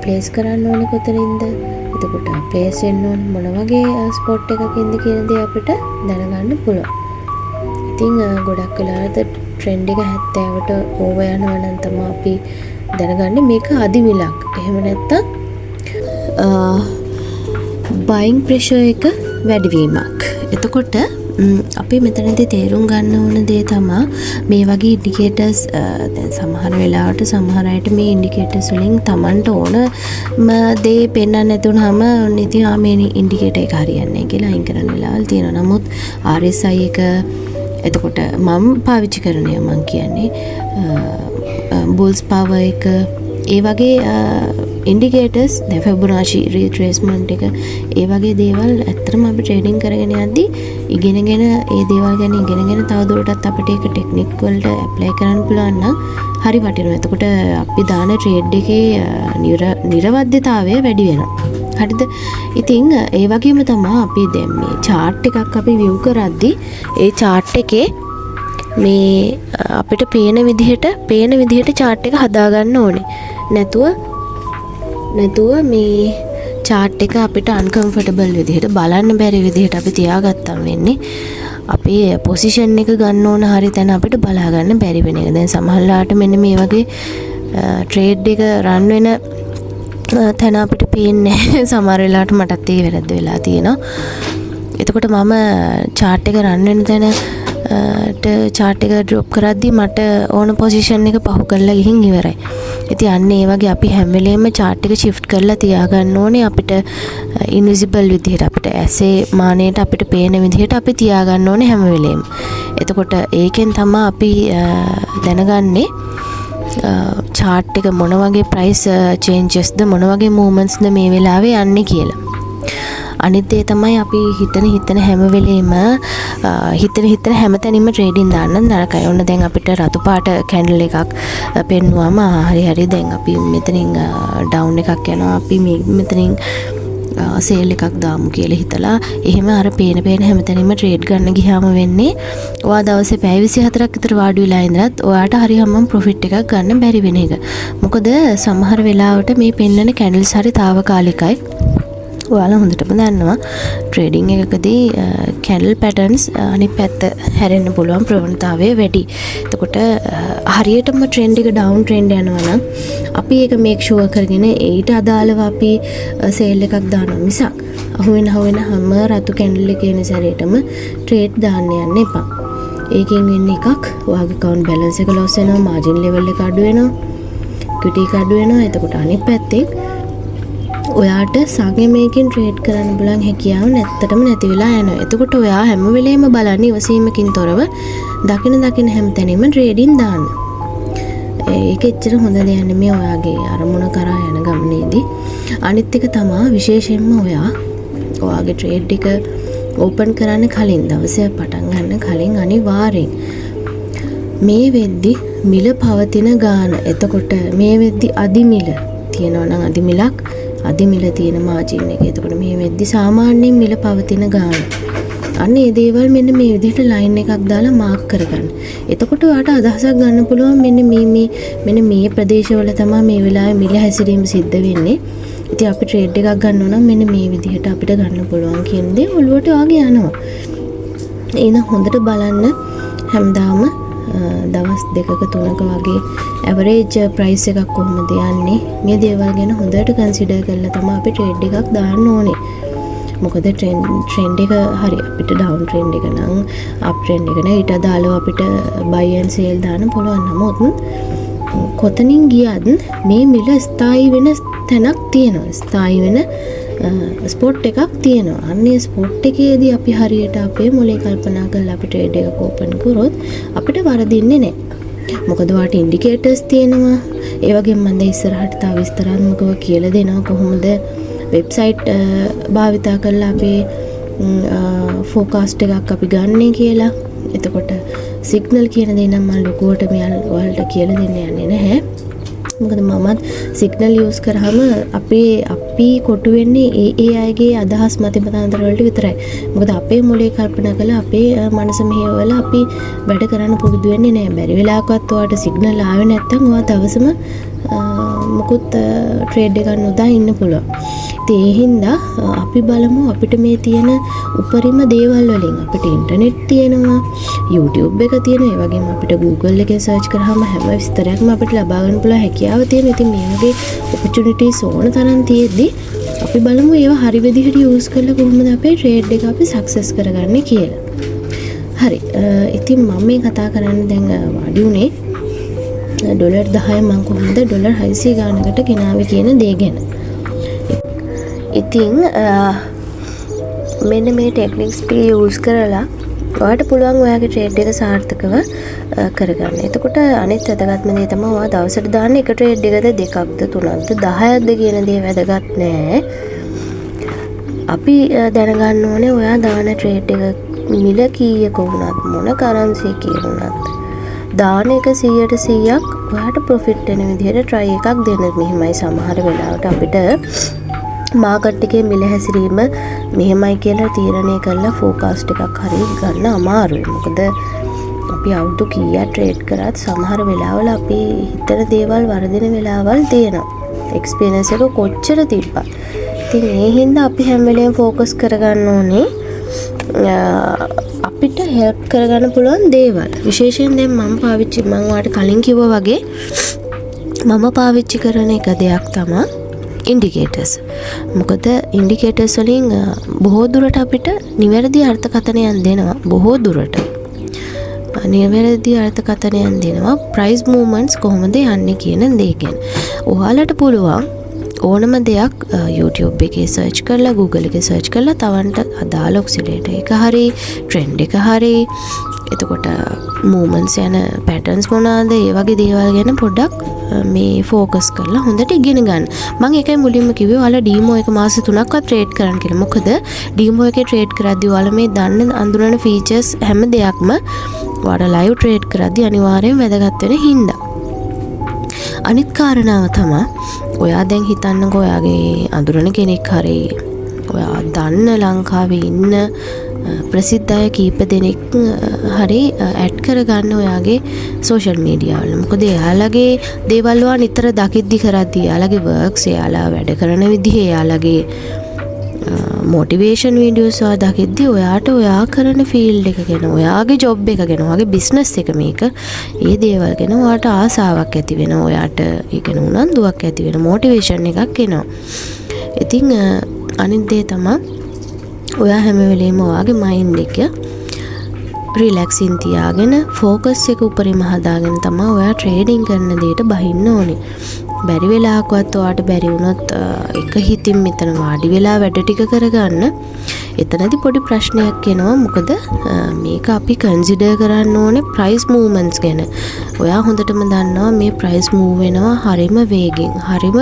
ප්ලේස් කරන්න ඕනේ කොතනින්ද? එතකොට ප්ලේස් වෙන්න ඕනේ මොන වගේ ස්පොට් එකකින්ද කියන දේ අපිට දැනගන්න පුළුවන්. ඉතින් ගොඩක් වෙලාවට ට්‍රෙන්ඩ් එක 70ට ඕවර් යනවා නම් තමයි අපි දැනගන්නේ මේක අධි මිලක්. එහෙම නැත්තම් බයින් ප්‍රෙෂර් එක වැඩිවීමක්. එතකොට අපි මෙතනදී තේරුම් ගන්න ඕන දේ තමයි මේ වගේ ඉන්ඩිකේටර්ස් දැන් සමහර වෙලාවට සමහර අයට මේ ඉන්ඩිකේටර්ස් වලින් Tamanට ඕන දේ පෙන්වන්න නැතුනම ඉතින් මේ ඉන්ඩිකේටර් එක හරියන්නේ නැහැ කියලා අයින් කරන්න වෙලාවල් තියෙනවා. නමුත් RSI එක එතකොට මම පාවිච්චි කරන්නේ මම කියන්නේ බුල්ස් පවර් එක ඒ වගේ ඉන්ඩිකේටර්ස් දැන් ෆිබොනාචි රිට්‍රේස්මන්ට් එක ඒ වගේ දේවල් ඇත්තටම අපි ට්‍රේඩින් කරගෙන යද්දී ඉගෙනගෙන ඒ දේවල් ගැන ඉගෙනගෙන තවදුරටත් අපිට ඒක ටෙක්නික් වලට ඇප්ලයි කරන්න පුළුවන් නම් හරි වටිනවා. එතකොට අපි දාන ට්‍රේඩ් එකේ නිර්වද්‍යතාවය වැඩි වෙනවා. හරිද? ඉතින් ඒ වගේම තමයි අපි දැන් මේ chart එකක් අපි view කරද්දී ඒ chart එකේ මේ අපිට පේන විදිහට chart එක හදාගන්න ඕනේ. නැතුව මේ chart එක අපිට uncomfortable විදිහට බලන්න බැරි විදිහට අපි තියාගත්තම් වෙන්නේ අපි පොසිෂන් එක ගන්න ඕන හරි තැන අපිට බලා ගන්න බැරි වෙන එක. දැන් සමහරලාට මෙන්න මේ වගේ ට්‍රේඩ් එක රන් වෙන තැන අපිට පේන්නේ නැහැ. සමහර වෙලාවට මටත් ඒ වැරද්ද වෙලා තියෙනවා. එතකොට මම chart එක රන් වෙන තැන chart එක drop කරද්දි මට ඕන පොසිෂන් එක පහු කරලා ගිහින් ඉවරයි. ඉතින් අන්න ඒ වගේ අපි හැම වෙලේම chart එක shift කරලා තියාගන්න ඕනේ අපිට invisible විදිහට අපිට ඇසේ මානෙට අපිට පේන විදිහට අපි තියාගන්න ඕනේ හැම වෙලේම. එතකොට ඒකෙන් තමයි අපි දැනගන්නේ chart එක මොන වගේ price changes ද මොන වගේ movements ද මේ වෙලාවේ යන්නේ කියලා. අනිත් දේ තමයි අපි හිතන හැම වෙලේම හිතන හැම තැනින්ම ට්‍රේඩින් දාන්න නරකයි. ඔන්න දැන් අපිට රතු පාට කැන්ඩල් එකක් පෙන්නුවාම හරි දැන් අපි මෙතනින් ඩවුන් එකක් යනවා අපි මෙතනින් සේල් එකක් දාමු කියලා හිතලා එහෙම අර පේන හැම තැනින්ම ට්‍රේඩ් ගන්න ගියාම වෙන්නේ ඔයා දවසේ පැය 24ක් විතර වාඩි වෙලා ඉඳලත් ඔයාට හරි හැමම ප්‍රොෆිට් එකක් ගන්න බැරි වෙන එක. මොකද සමහර වෙලාවට මේ පෙන්නන කැන්ඩල්ස් හරි తాවකාලිකයි. ඔයාලා හොඳටම දන්නවා ට්‍රේඩින් එකකදී කැන්ඩල් පැටර්න්ස් අනිත් පැත්ත හැරෙන්න පුළුවන් ප්‍රවණතාවය වැඩි. එතකොට හරියටම ට්‍රෙන්ඩ් එක ඩවුන් ට්‍රෙන්ඩ් යනවා නම් අපි ඒක මේක් ෂුවර් කරගෙන ඊට අදාළව අපි සේල් එකක් දානවා මිසක් අහුවෙන හැම රතු කැන්ඩල් එකේ සැරේටම ට්‍රේඩ් දාන්න යන්න එපා. ඒකෙන් වෙන්නේ එකක් ඔයාගේ account balance එක loss වෙනවා, margin level එක අඩු වෙනවා, equity එක අඩු වෙනවා. එතකොට අනිත් පැත්තේ ඔයාට සංයමයෙන් ට්‍රේඩ් කරන්න බලන් හැකියාව නැත්තටම නැති වෙලා යනවා. එතකොට ඔයා හැම වෙලේම බලන්නේ ඉවසීමකින් තොරව දකින හැම තැනින්ම ට්‍රේඩින් දාන්න. ඒක එච්චර හොඳ දෙයක් නෙමෙයි ඔයාගේ අරමුණ කරා යන ගමනේදී. අනිත් එක තමයි විශේෂයෙන්ම ඔයාගේ ට්‍රේඩ් එක ඕපන් කරන්න කලින් දවසේ පටන් ගන්න කලින් අනිවාර්යෙන් මේ වෙද්දි මිල පවතින ගාන. එතකොට මේ වෙද්දි අදිමිල තියෙනවා නම් අදිමිල තියෙන මාජින් එක. එතකොට මේ වෙද්දි සාමාන්‍යයෙන් මිල පවතින ගාන. අන්න ඒ දේවල් මෙන්න මේ විදිහට ලයින් එකක් දාලා මාක් කරගන්න. එතකොට ඔයාට අදහසක් ගන්න පුළුවන් මෙන්න මේ ප්‍රදේශවල තමයි මේ වෙලාවේ මිල හැසිරීම සිද්ධ වෙන්නේ. ඉතින් අපි ට්‍රේඩ් එකක් ගන්නවා නම් මෙන්න මේ විදිහට අපිට ගන්න පුළුවන් කියන දේ ඔළුවට වාගේ යනවා. එහෙනම් හොඳට බලන්න හැමදාම දවස් 2ක 3ක වගේ ඇවරේජ් ප්‍රයිස් එකක් කොහොමද යන්නේ මේ දේවල් ගැන හොඳට කන්සිඩර් කරලා තමයි අපි ට්‍රේඩ් එකක් දාන්න ඕනේ. මොකද ට්‍රෙන්ඩ් එක හරි අපිට ඩවුන් ට්‍රෙන්ඩ් එක නම් අප් ට්‍රෙන්ඩ් එක නේ ඊට අදාළව අපිට බයි ඇන්ඩ් සේල් දාන්න පුළුවන්. නමුත් කොතනින් ගියත් මේ මිල ස්ථායි වෙන තැනක් තියෙනවා. ස්ථායි වෙන ස්පොට් එකක් තියෙනවා. අන්නේ ස්පොට් එකේදී අපි හරියට අපේ මොලේ කල්පනා කරලා අපි ට්‍රේඩ් එකක් ඕපන් කරොත් අපිට වරදින්නේ නැහැ. මොකද වාට ඉන්ඩිකේටර්ස් තියෙනවා. ඒ වගේම මම දැන් ඉස්සරහට තව විස්තරාත්මකව කියලා දෙනවා කොහොමද වෙබ්සයිට් භාවිතා කරලා අපේ ෆෝකාස්ට් එකක් අපි ගන්න කියලා. එතකොට සිග්නල් කියන දේ නම් මම ලොකුවට ඔයාලට කියලා දෙන්න යන්නේ නැහැ. මොකද මමත් සිග්නල් යූස් කරාම අපි කොටු වෙන්නේ ඒ අයගේ අදහස් මතිමතාන්තර වලට විතරයි. මොකද අපේ මොලේ කල්පනා කරලා අපේ මනස මෙහෙවලා අපි වැඩ කරන්න පුරුදු වෙන්නේ නැහැ. බැරි වෙලාවකවත් ඔයාට සිග්නල් ආවේ නැත්නම් ඔයා දවසම මුකුත් ට්‍රේඩ් එකක් නොදා ඉන්න පුළුවන්. ඒ හින්දා අපි බලමු අපිට මේ තියෙන උපරිම දේවල් වලින් අපිට ඉන්ටර්නෙට් තියෙනවා, YouTube එක තියෙනවා, ඒ වගේම අපිට Google එකේ සර්ච් කරාම හැම විස්තරයක්ම අපිට ලබා ගන්න පුළුවන් හැකියාව තියෙනවා. ඉතින් මේ වගේ opportunities ඕන තරම් තියෙද්දි අපි බලමු ඒවා හරි විදිහට යූස් කරලා කොහොමද අපේ ට්‍රේඩ් එක අපි සක්සස් කරගන්නේ කියලා. හරි. ඉතින් මම මේ කතා කරන්න දැන් වාඩි උනේ ඩොලර් 10 මම කොහොමද ඩොලර් 600 ගානකට ගෙනාවේ කියන දේ ගැන. ඉතින් මෙන්න මේ ටෙක්නික්ස් ටික යූස් කරලා ඔයාට පුළුවන් ඔයාගේ ට්‍රේඩ් එක සාර්ථකව කරගන්න. එතකොට අනිත් වැදගත්ම දේ තමයි ඔයා දවසට දාන්න එක ට්‍රේඩ් එකද දෙකක්ද තුනක්ද 10ක්ද කියන දේ වැදගත් නෑ. අපි දැනගන්න ඕනේ ඔයා දාන ට්‍රේඩ් එක මිල කීයක වුණත් මොන කරන්සි එකේ වුණත් දාන එක 100%ක් ඔයාට ප්‍රොෆිට් වෙන විදිහට try එකක් දෙන්න. මෙහිමයි සමහර වෙලාවට අපිට මාකට් එකේ මිල හැසිරීම මෙහෙමයි කියලා තීරණය කරලා ෆෝකාස්ට් එකක් හරි ගන්න අමාරුයි. මොකද අපි අවුරුදු කීයක් ට්‍රේඩ් කරත් සමහර වෙලාවල අපි හිතන දේවල් වරදින වෙලාවල් තියෙනවා. එක්ස්පීරියන්ස් එක කොච්චර තිබ්බත්. ඉතින් ඒ හින්දා අපි හැම වෙලේම ફોකස් කරගන්න ඕනේ අපිට හෙල්ප් කරගන්න පුළුවන් දේවල්. විශේෂයෙන් දැන් මම ඔයාලට කලින් කිව්වා වගේ මම පාවිච්චි කරන එක දෙයක් තමයි ඉන්ඩිකේටර්ස්. මොකද ඉන්ඩිකේටර්ස් වලින් බොහෝ දුරට අපිට නිවැරදි අර්ථකථනයක් දෙනවා. බොහෝ දුරට නිවැරදි අර්ථකථනයක් දෙනවා ප්‍රයිස් මූව්මන්ට්ස් කොහොමද යන්නේ කියන දේ ගැන. ඔයාලට පුළුවන් ඕනම දෙයක් YouTube එකේ සර්ච් කරලා Google එකේ සර්ච් කරලා තවන්ට අදාළ ඔක්සිලේටර් එක හරි ට්‍රෙන්ඩ් එක හරි එතකොට මූව්මන්ට්ස් යන පැටර්න්ස් මොනවාද ඒ වගේ දේවල් ගැන පොඩ්ඩක් මේ ફોකස් කරලා හොඳට ඉගෙන ගන්න. මම ඒකයි මුලින්ම කිව්වේ ඔයාලා ඩීමෝ එක මාස 3ක්වත් ට්‍රේඩ් කරන්න කියලා. මොකද ඩීමෝ එකේ ට්‍රේඩ් කරද්දී ඔයාලා මේ දන්න අඳුරන ෆීචර්ස් හැම දෙයක්ම ඔයාලා ලයිව් ට්‍රේඩ් කරද්දී අනිවාර්යෙන් වැදගත් වෙන හින්දා. අනිත් කාරණාව තමයි ඔයා දැන් හිතන්නකෝ ඔයාගේ අඳුරන කෙනෙක් හරි ඔයා දන්න ලංකාවේ ඉන්න ප්‍රසිද්ධ අය කීප දෙනෙක් හරි ඇඩ් කරගන්න ඔයාගේ සෝෂල් මීඩියා වල. මොකද එයාලගේ දේවල් ඔයා නිතර දකිද්දි කරද්දී එයාලගේ වර්ක්ස් එයාලා වැඩ කරන විදිහ එයාලගේ මොටිවේෂන් වීඩියෝස් ඔයා දකිද්දි ඔයාට ඔයා කරන ෆීල්ඩ් එක ගැන ඔයාගේ ජොබ් එක ගැන ඔයාගේ බිස්නස් එක මේක ඒ දේවල් ගැන ඔයාට ආසාවක් ඇති වෙනවා. ඔයාට ඒක උනන්දුවක් ඇති වෙන මොටිවේෂන් එකක් එනවා. ඉතින් අනිත් දේ තමයි ඔයා හැම වෙලේම ඔයාගේ මයින්ඩ් එක රිලැක්සින් තියාගෙන ෆෝකස් එක උපරිම හදාගෙන තමයි ඔයා ට්‍රේඩින් කරන දෙයට බහින්න ඕනේ. බැරි වෙලාවකවත් ඔයාට බැරි වුණොත් එක හිතින් මෙතන වාඩි වෙලා වැඩ ටික කරගන්න එතනදී පොඩි ප්‍රශ්නයක් එනවා. මොකද මේක අපි කන්සිඩර් කරන්න ඕනේ ප්‍රයිස් මූව්මන්ට්ස් ගැන. ඔයා හොඳටම දන්නවා මේ ප්‍රයිස් මූව් වෙනවා හරිම වේගෙන්. හරිම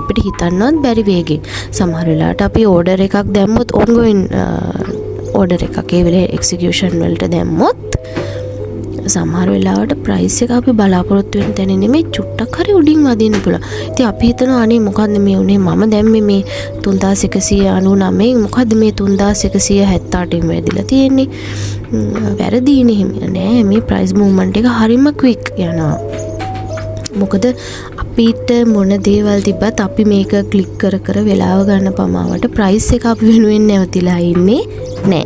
අපිට හිතන්නවත් බැරි වේගෙන්. සමහර වෙලාවට අපි ඕඩර් එකක් දැම්මොත් ongoing ඕඩර් එකක් ඒ වෙලේ එක්සිකියුෂන් වලට දැම්මොත් සමහර වෙලාවට ප්‍රයිස් එක අපි බලාපොරොත්තු වෙන තැන නෙමෙයි චුට්ටක් හරි උඩින් වදින්න පුළුවන්. ඉතින් අපි හිතනවා අනේ මොකද්ද මේ උනේ මම දැම්මේ මේ 3199 මොකද්ද මේ 3178න් වැදිලා තියෙන්නේ. වැරදීනේ එහෙම නෑ. මේ ප්‍රයිස් මූව්මන්ට් එක හරිම ක්වික් යනවා. මොකද අපිට මොන දේවල් තිබ්බත් අපි මේක ක්ලික් කර කර වෙලාව ගන්න පමාවට ප්‍රයිස් එක අපි වෙනුවෙන් නැවතිලා ඉන්නේ නෑ.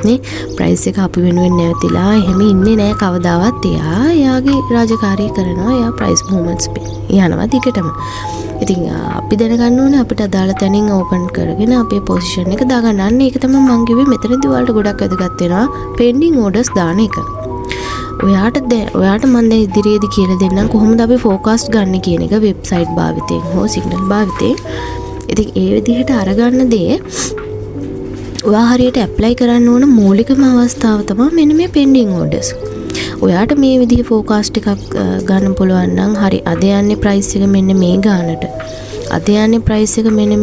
නේ ප්‍රයිස් එක අපි වෙනුවෙන් නැවතිලා එහෙම ඉන්නේ නෑ කවදාවත්. එයාගේ රාජකාරිය කරනවා. එයා ප්‍රයිස් මූව්මන්ට්ස් යනවා දිගටම. ඉතින් අපි දැනගන්න ඕනේ අපිට අදාළ තැනින් ඕපන් කරගෙන අපේ පොසිෂන් එක දාගන්න. අන්න ඒක තමයි මම කිව්වේ මෙතනදී ඔයාලට ගොඩක් වැදගත් වෙනවා පෙන්ඩින් ඕඩර්ස් දාන එක. ඔයාට මම දැන් ඉදිරියේදී කියලා දෙන්නම් කොහොමද අපි ෆෝකාස්ට් ගන්න කියන එක වෙබ්සයිට් භාවිතයෙන් හෝ සිග්නල් භාවිතයෙන්. ඉතින් ඒ විදිහට අරගන්න දේ ඔයා හරියට ඇප්ලයි කරන්න ඕන මූලිකම අවස්ථාව තමයි මෙන්න මේ පෙන්ඩින් ඕඩර්ස්. ඔයාට මේ විදිහ ෆෝකාස්ට් එකක් ගන්න පුළුවන් නම් හරි අද යන්නේ ප්‍රයිස් එක මෙන්න මේ ගානට. අද යන්නේ ප්‍රයිස් එක මෙන්න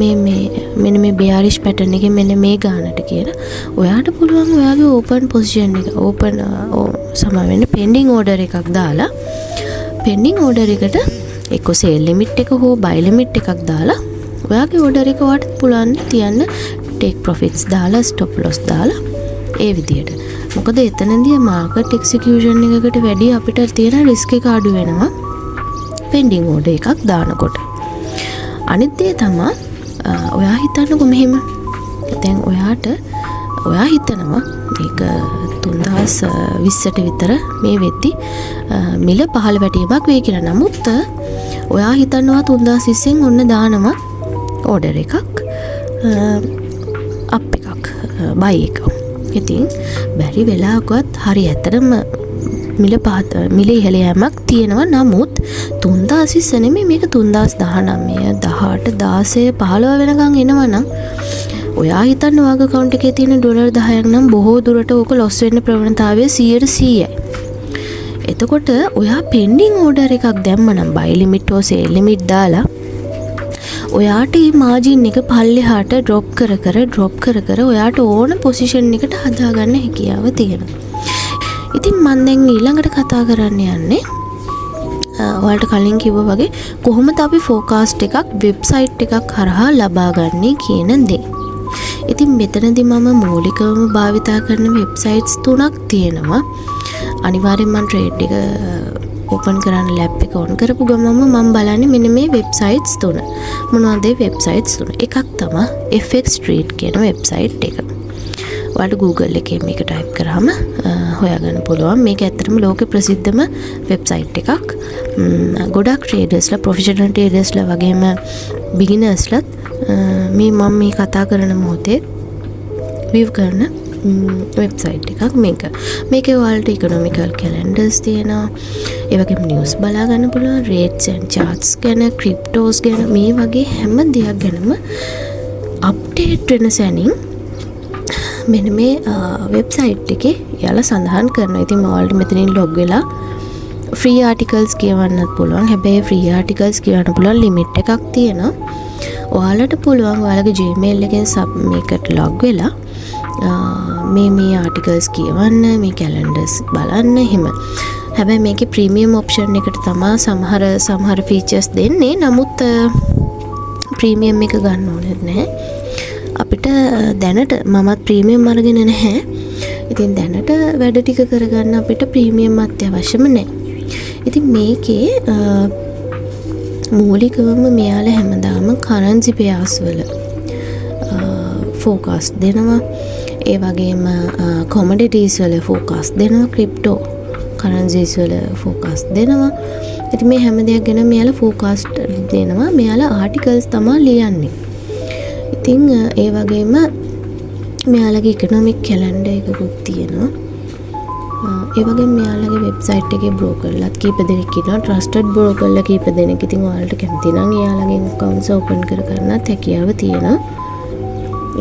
මේ බෙයාරිෂ් පැටර්න් එකේ මෙන්න මේ ගානට කියලා. ඔයාට පුළුවන් ඔයාගේ ඕපන් පොසිෂන් එක ඕපන් සමා වෙන්න පෙන්ඩින් ඕඩර් එකක් දාලා පෙන්ඩින් ඕඩර් එකට එක්ක සේල් ලිමිට් එක හෝ බයි ලිමිට් එකක් දාලා ඔයාගේ ඕඩර් එක ඔයාට පුළුවන් තියන්න ටේක් ප්‍රොෆිට්ස් දාලා ස්ටොප් ලොස් දාලා ඒ විදියට. මොකද එතනදී මාකට් එක්සිකියුෂන් එකකට වැඩි අපිට තියෙන රිස්ක් එක අඩු වෙනවා පෙන්ඩින් ඕඩර් එකක් දානකොට. අනිත් දේ තමයි ඔයා හිතන්නකො මෙහෙම. දැන් ඔයා හිතනවා මේක 3020ට විතර මේ වෙද්දි මිල පහළ වැටීමක් වෙයි කියලා. නමුත් ඔයා හිතනවා 3020න් ඔන්න දානවා ඕඩර් එකක් අප් එකක් බයි එක. ඉතින් බැරි වෙලාවකවත් හරි ඇත්තටම මිල ඉහළ යෑමක් තියෙනවා. නමුත් 3020 නෙමෙයි මේක 3019 18 16 15 වෙනකන් එනවා නම් ඔයා හිතන්න ඔයාගේ account එකේ තියෙන ඩොලර් 10ක් නම් බොහෝ දුරට ඕක ලොස් වෙන්න ප්‍රවණතාවය 100%යි. එතකොට ඔයා පෙන්ඩින් ඕඩර් එකක් දැම්මනම් බයි ලිමිට් හෝ සේල් ලිමිට් දාලා ඔයාට මේ මාජින් එක පල්ලෙහාට ඩ්‍රොප් කර ඔයාට ඕන පොසිෂන් එකට හදාගන්න හැකියාව තියෙනවා. ඉතින් මම දැන් ඊළඟට කතා කරන්න යන්නේ ඔයාලට කලින් කිව්වා වගේ කොහොමද අපි ෆෝකාස්ට් එකක් වෙබ්සයිට් එකක් හරහා ලබාගන්නේ කියන දේ. ඉතින් මෙතනදී මම මූලිකවම භාවිතා කරන වෙබ්සයිට්ස් 3ක් තියෙනවා. අනිවාර්යෙන් මම ට්‍රේඩ් එක ඕපන් කරන්න ලැප් එක ඔන් කරපු ගමන්ම මම බලන්නේ මෙන්න මේ වෙබ්සයිට්ස් 3. මොනවද ඒ වෙබ්සයිට්ස් 3? එකක් තමයි FX Street කියන වෙබ්සයිට් එක. ඔයාලට Google එකේ මේක ටයිප් කරාම හොයාගන්න පුළුවන්. මේක ඇත්තටම ලෝකේ ප්‍රසිද්ධම වෙබ්සයිට් එකක්. ගොඩක් ට්‍රේඩර්ස්ලා, ප්‍රොෆෙෂනල් ට්‍රේඩර්ස්ලා වගේම බිගිනර්ස්ලාත් මම මේ කතා කරන මොහොතේ view කරන වෙබ්සයිට් එකක් මේක. මේකේ ඔයාලට ඉකොනොමිකල් කැලෙන්ඩර්ස් තියෙනවා. ඒ වගේම නිවුස් බලා ගන්න පුළුවන්. රේට්ස් ඇන්ඩ් charts ගැන, ක්‍රිප්ටෝස් ගැන, මේ වගේ හැම දෙයක් ගැනම අප්ඩේට් වෙන සැනින් මෙන්න මේ වෙබ්සයිට් එකේ යාලා සඳහන් කරනවා. ඉතින් ඔයාලට මෙතනින් ලොග් වෙලා ෆ්‍රී ආටිකල්ස් කියවන්නත් පුළුවන්. හැබැයි ෆ්‍රී ආටිකල්ස් කියවන්න පුළුවන් ලිමිට් එකක් තියෙනවා. ඔයාලට පුළුවන් ඔයාලගේ Gmail එකෙන් මේකට ලොග් වෙලා මේ ආටිකල්ස් කියවන්න, මේ කැලෙන්ඩර්ස් බලන්න එහෙම. හැබැයි මේකේ ප්‍රීමියම් ඔප්ෂන් එකට තමයි සමහර ෆීචර්ස් දෙන්නේ. නමුත් ප්‍රීමියම් එක ගන්න ඕනේ නැහැ. අපිට දැනට මමත් ප්‍රීමියම් අරගෙන නැහැ. ඉතින් දැනට වැඩ ටික කරගන්න අපිට ප්‍රීමියම් අත්‍යවශ්‍යම නැහැ. ඉතින් මේකේ මූලිකවම මෙයාලා හැමදාම කරන්සි පෙයාස් වල ෆෝකස් දෙනවා. ඒ වගේම කොමොඩිටිස් වල ෆෝකස් දෙනවා. ක්‍රිප්ටෝ කරන්සිස් වල ෆෝකස් දෙනවා. ඉතින් මේ හැම දෙයක් ගැන මෙයාලා ෆෝකස් දෙනවා. මෙයාලා ආටිකල්ස් තමයි ලියන්නේ. ඉතින් ඒ වගේම මෙයාලගේ ඉකොනොමික් කැලෙන්ඩර් එකකුත් තියෙනවා. ඒ වගේම මෙයාලගේ වෙබ්සයිට් එකේ බ්‍රෝකර්ලාත් කීප දෙනෙක් ඉන්නවා. ට්‍රස්ටඩ් බ්‍රෝකර්ලා කීප දෙනෙක්. ඉතින් ඔයාලට කැමති නම් එයාලගේ accounts open කර ගන්නත් හැකියාව තියෙනවා.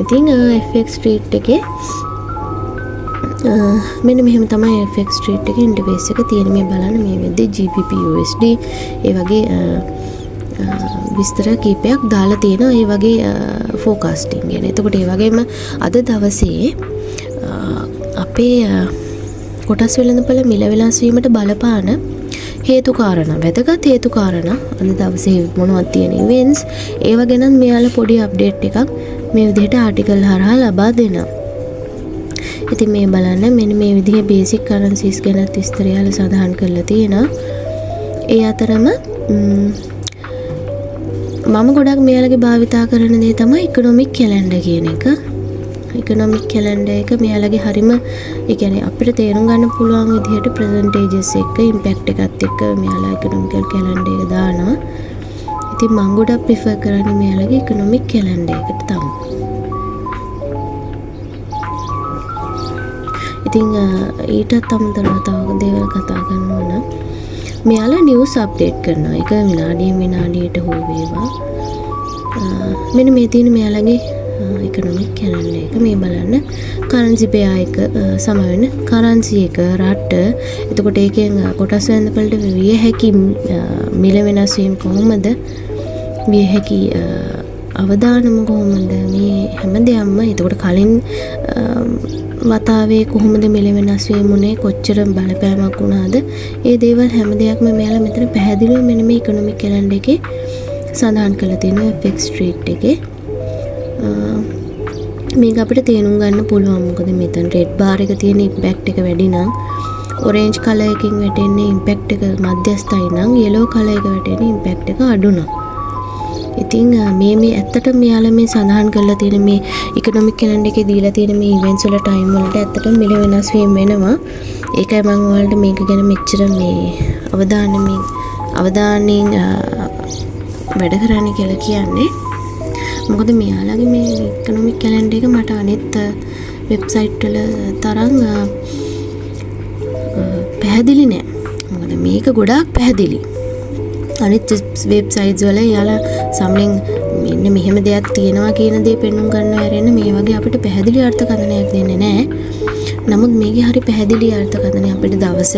ඉතින් FX Street එකේ මෙන්න මෙහෙම තමයි FX Street එකේ ඉන්ටර්ෆේස් එක තියෙන. මේ බලන්න මේ වෙද්දී GBP USD ඒ වගේ විස්තර කීපයක් දාලා තියෙනවා. ඒ වගේ ෆෝකාස්ටිං ගැන. එතකොට ඒ වගේම අද දවසේ අපේ කොටස් වෙළඳපොළ මිල වෙනස් වීමට බලපාන හේතු කාරණා, වැදගත් හේතු කාරණා අද දවසේ මොනවද තියෙන ඉවෙන්ට්ස් ඒව ගැන මෙයාලා පොඩි අප්ඩේට් එකක් මේ විදිහට ආටිකල් හරහා ලබා දෙනවා. ඉතින් මේ බලන්න මෙන්න මේ විදිහේ බේසික් කරන්සිස් ගැන විස්තර යාලා සඳහන් කරලා තියෙනවා. ඒ අතරම මම ගොඩක් මෙයාලගේ භාවිතා කරන දේ තමයි ඉකොනොමික් කැලෙන්ඩර් කියන එක. ඉකොනොමික් කැලෙන්ඩර් එක මෙයාලගේ හරිම ඒ කියන්නේ අපිට තේරුම් ගන්න පුළුවන් විදිහට ප්‍රසන්ටේජස් එක්ක ඉම්පැක්ට් එකත් එක්ක මෙයාලා ඉකොනොමිකල් කැලෙන්ඩර් එක දානවා. ඉතින් මම ගොඩක් ප්‍රිෆර් කරන්නේ මෙයාලගේ ඉකොනොමික් කැලෙන්ඩර් එකට තමයි. ඉතින් ඊටත් අමතරව තව දේවල් කතා කරනවා නම් මෙයාලා නිවුස් අප්ඩේට් කරනවා. ඒක විනාඩියට හෝ වේවා. මෙන්න මේ තියෙන මෙයාලගේ ඉකොනොමික් කැලෙන්ඩර් එක මේ බලන්න. කරන්සි පෙයා එක සම වෙන කරන්සි එක රට. එතකොට ඒකෙන් කොටස් වෙළඳපළට විය හැකි මිල වෙනස් වීම කොහොමද? විය හැකි අවදානම කොහොමද? මේ හැම දෙයක්ම එතකොට කලින් වතාවේ කොහොමද මිල වෙනස් වීම උනේ? කොච්චර බලපෑමක් වුණාද? ඒ දේවල් හැම දෙයක්ම මෙයාලා මෙතන පැහැදිලිව මෙන්න මේ ඉකොනොමික් කැලෙන්ඩර් එකේ සඳහන් කරලා තියෙනවා. FX Street එකේ මේක අපිට තේරුම් ගන්න පුළුවන්. මොකද මෙතන රෙඩ් බාර් එක තියෙන ඉම්පැක්ට් එක වැඩි නම්, ඔරෙන්ජ් කලර් එකකින් වැටෙන්නේ ඉම්පැක්ට් එක මධ්‍යස්ථයි නම්, yellow කලර් එක වැටෙන්නේ ඉම්පැක්ට් එක අඩු නම්. ඉතින් මේ ඇත්තටම මෙයාලා මේ සඳහන් කරලා තියෙන මේ ඉකොනොමික් කැලෙන්ඩර් එකේ දීලා තියෙන මේ ඉවෙන්ට්ස් වල ටයිම් වලට ඇත්තටම මිල වෙනස් වීම වෙනවා. ඒකයි මම ඔයාලට මේක ගැන මෙච්චර මේ අවධානයෙන් වැඩ කරන්න කියලා කියන්නේ. මොකද මෙයාලගේ මේ ඉකොනොමික් කැලෙන්ඩර් එක මට අනිත් වෙබ්සයිට් වල තරම් පැහැදිලි නෑ. මොකද මේක ගොඩාක් පැහැදිලි. අනිත් වෙබ්සයිට්ස් වල යාලා සම්ලෙන් මෙන්න මෙහෙම දෙයක් තියෙනවා කියන දේ පෙන්වන්න ගන්නවා ඇරෙන්න මේ වගේ අපිට පැහැදිලි අර්ථකථනයක් දෙන්නේ නැහැ. නමුත් මේකේ හරි පැහැදිලි අර්ථකථනය අපිට දවස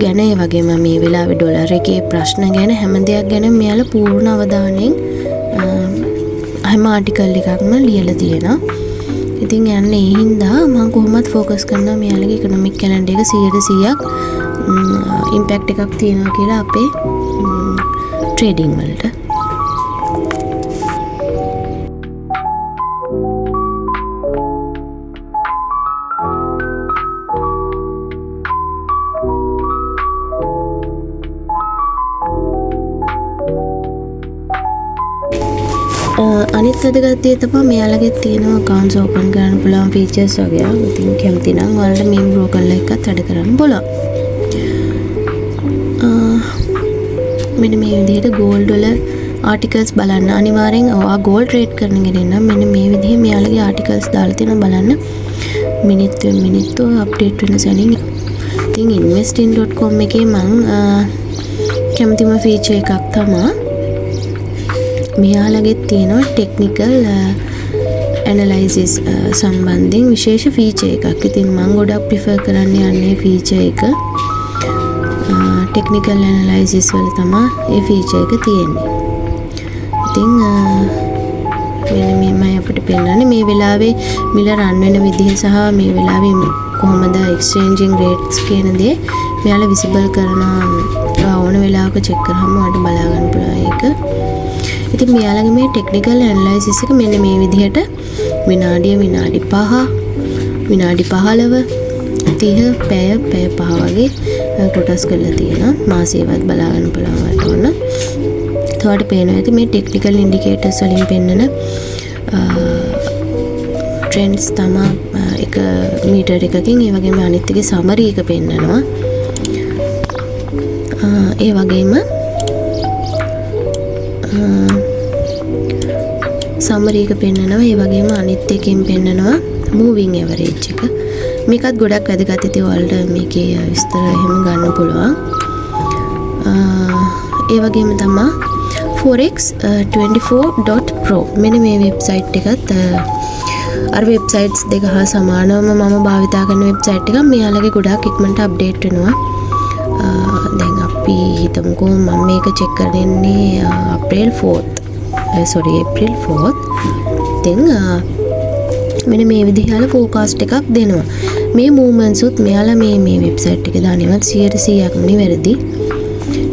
ගැන ඒ වගේම මේ වෙලාවේ ඩොලර් එකේ ප්‍රශ්න ගැන හැම දෙයක් ගැන මෙයාලා පූර්ණ අවධානයෙන් හැම ආටිකල් එකක්ම ලියලා තියෙනවා. ඉතින් යන්නේ ඒ හින්දා මම කොහොමත් ફોකස් කරනවා මෙයාලගේ ඉකොනොමික් කැලෙන්ඩර් එක 100% ඉම්පැක්ට් එකක් තියෙනවා කියලා අපේ ට්‍රේඩින් වලට. අනිත් වැදගත් දේ තමයි මෙයාලගේ තියෙන accounts open කරන්න පුළුවන් features වගේ. ඉතින් කැමති නම් ඔයාලට මේ broker එකත් වැඩ කරන්න පුළුවන්. මෙන්න මේ විදිහට gold වල articles බලන්න. අනිවාර්යෙන් ඔයා gold trade කරන කෙනෙක් නම් මෙන්න මේ විදිහේ මෙයාලගේ articles දාලා තියෙනවා බලන්න. මිනිත්තු අප්ඩේට් වෙන සැනින්. ඉතින් investing.com එකේ මම කැමතිම feature එකක් තමයි මෙයාලගේ තියෙනවා technical analysis සම්බන්ධයෙන් විශේෂ feature එකක්. ඉතින් මම ගොඩක් prefer කරන්නේ යන්නේ feature එක. technical analysis වල තමයි මේ feature එක තියෙන්නේ. ඉතින් මෙන්න මේමයි අපිට පෙන්නන්නේ මේ වෙලාවේ මිල රන් වෙන විදිහ සහ මේ වෙලාවේ කොහොමද exchanging rates කියන දේ මෙයාලා visible කරනවා ඕන වෙලාවක check කරාම ඔයාලට බලා ගන්න පුළුවන් ඒක. ඉතින් මෙයාලගේ මේ technical analysis එක මෙන්න මේ විදිහට විනාඩි 5 විනාඩි 15 30 පැය 5 වගේ කොටස් කරලා තියෙනවා. මාසෙවත් බලා ගන්න පුළුවන් වලට ඕන. එතකොට පේනවා ඇති මේ technical indicators වලින් පෙන්නන trends තමයි එක මීටර් එකකින් ඒ වගේම අනිත් එකේ summary එක පෙන්නනවා. ඒ වගේම summary එක පෙන්නනවා. ඒ වගේම අනිත් එකෙන් පෙන්නනවා moving average එක. මේකත් ගොඩක් වැදගත්. ඉතින් ඔයාලට මේකේ විස්තර එහෙම ගන්න පුළුවන්. ඒ වගේම තමයි forex24.pro මෙන්න මේ වෙබ්සයිට් එකත් අර වෙබ්සයිට්ස් දෙක හා සමානවම මම භාවිතා කරන වෙබ්සයිට් එකක්. මෙයාලගේ ගොඩක් ඉක්මනට අප්ඩේට් වෙනවා. දැන් අපි හිතමුකෝ මම මේක චෙක් කරන්නේ April 4th. ඉතින් මෙන්න මේ විදිහට ෆෝකාස්ට් එකක් දෙනවා. මේ මූවමන්ට්ස් උත් මෙයාලා මේ වෙබ්සයිට් එකේ දානවත් 100%ක්ම නිවැරදි.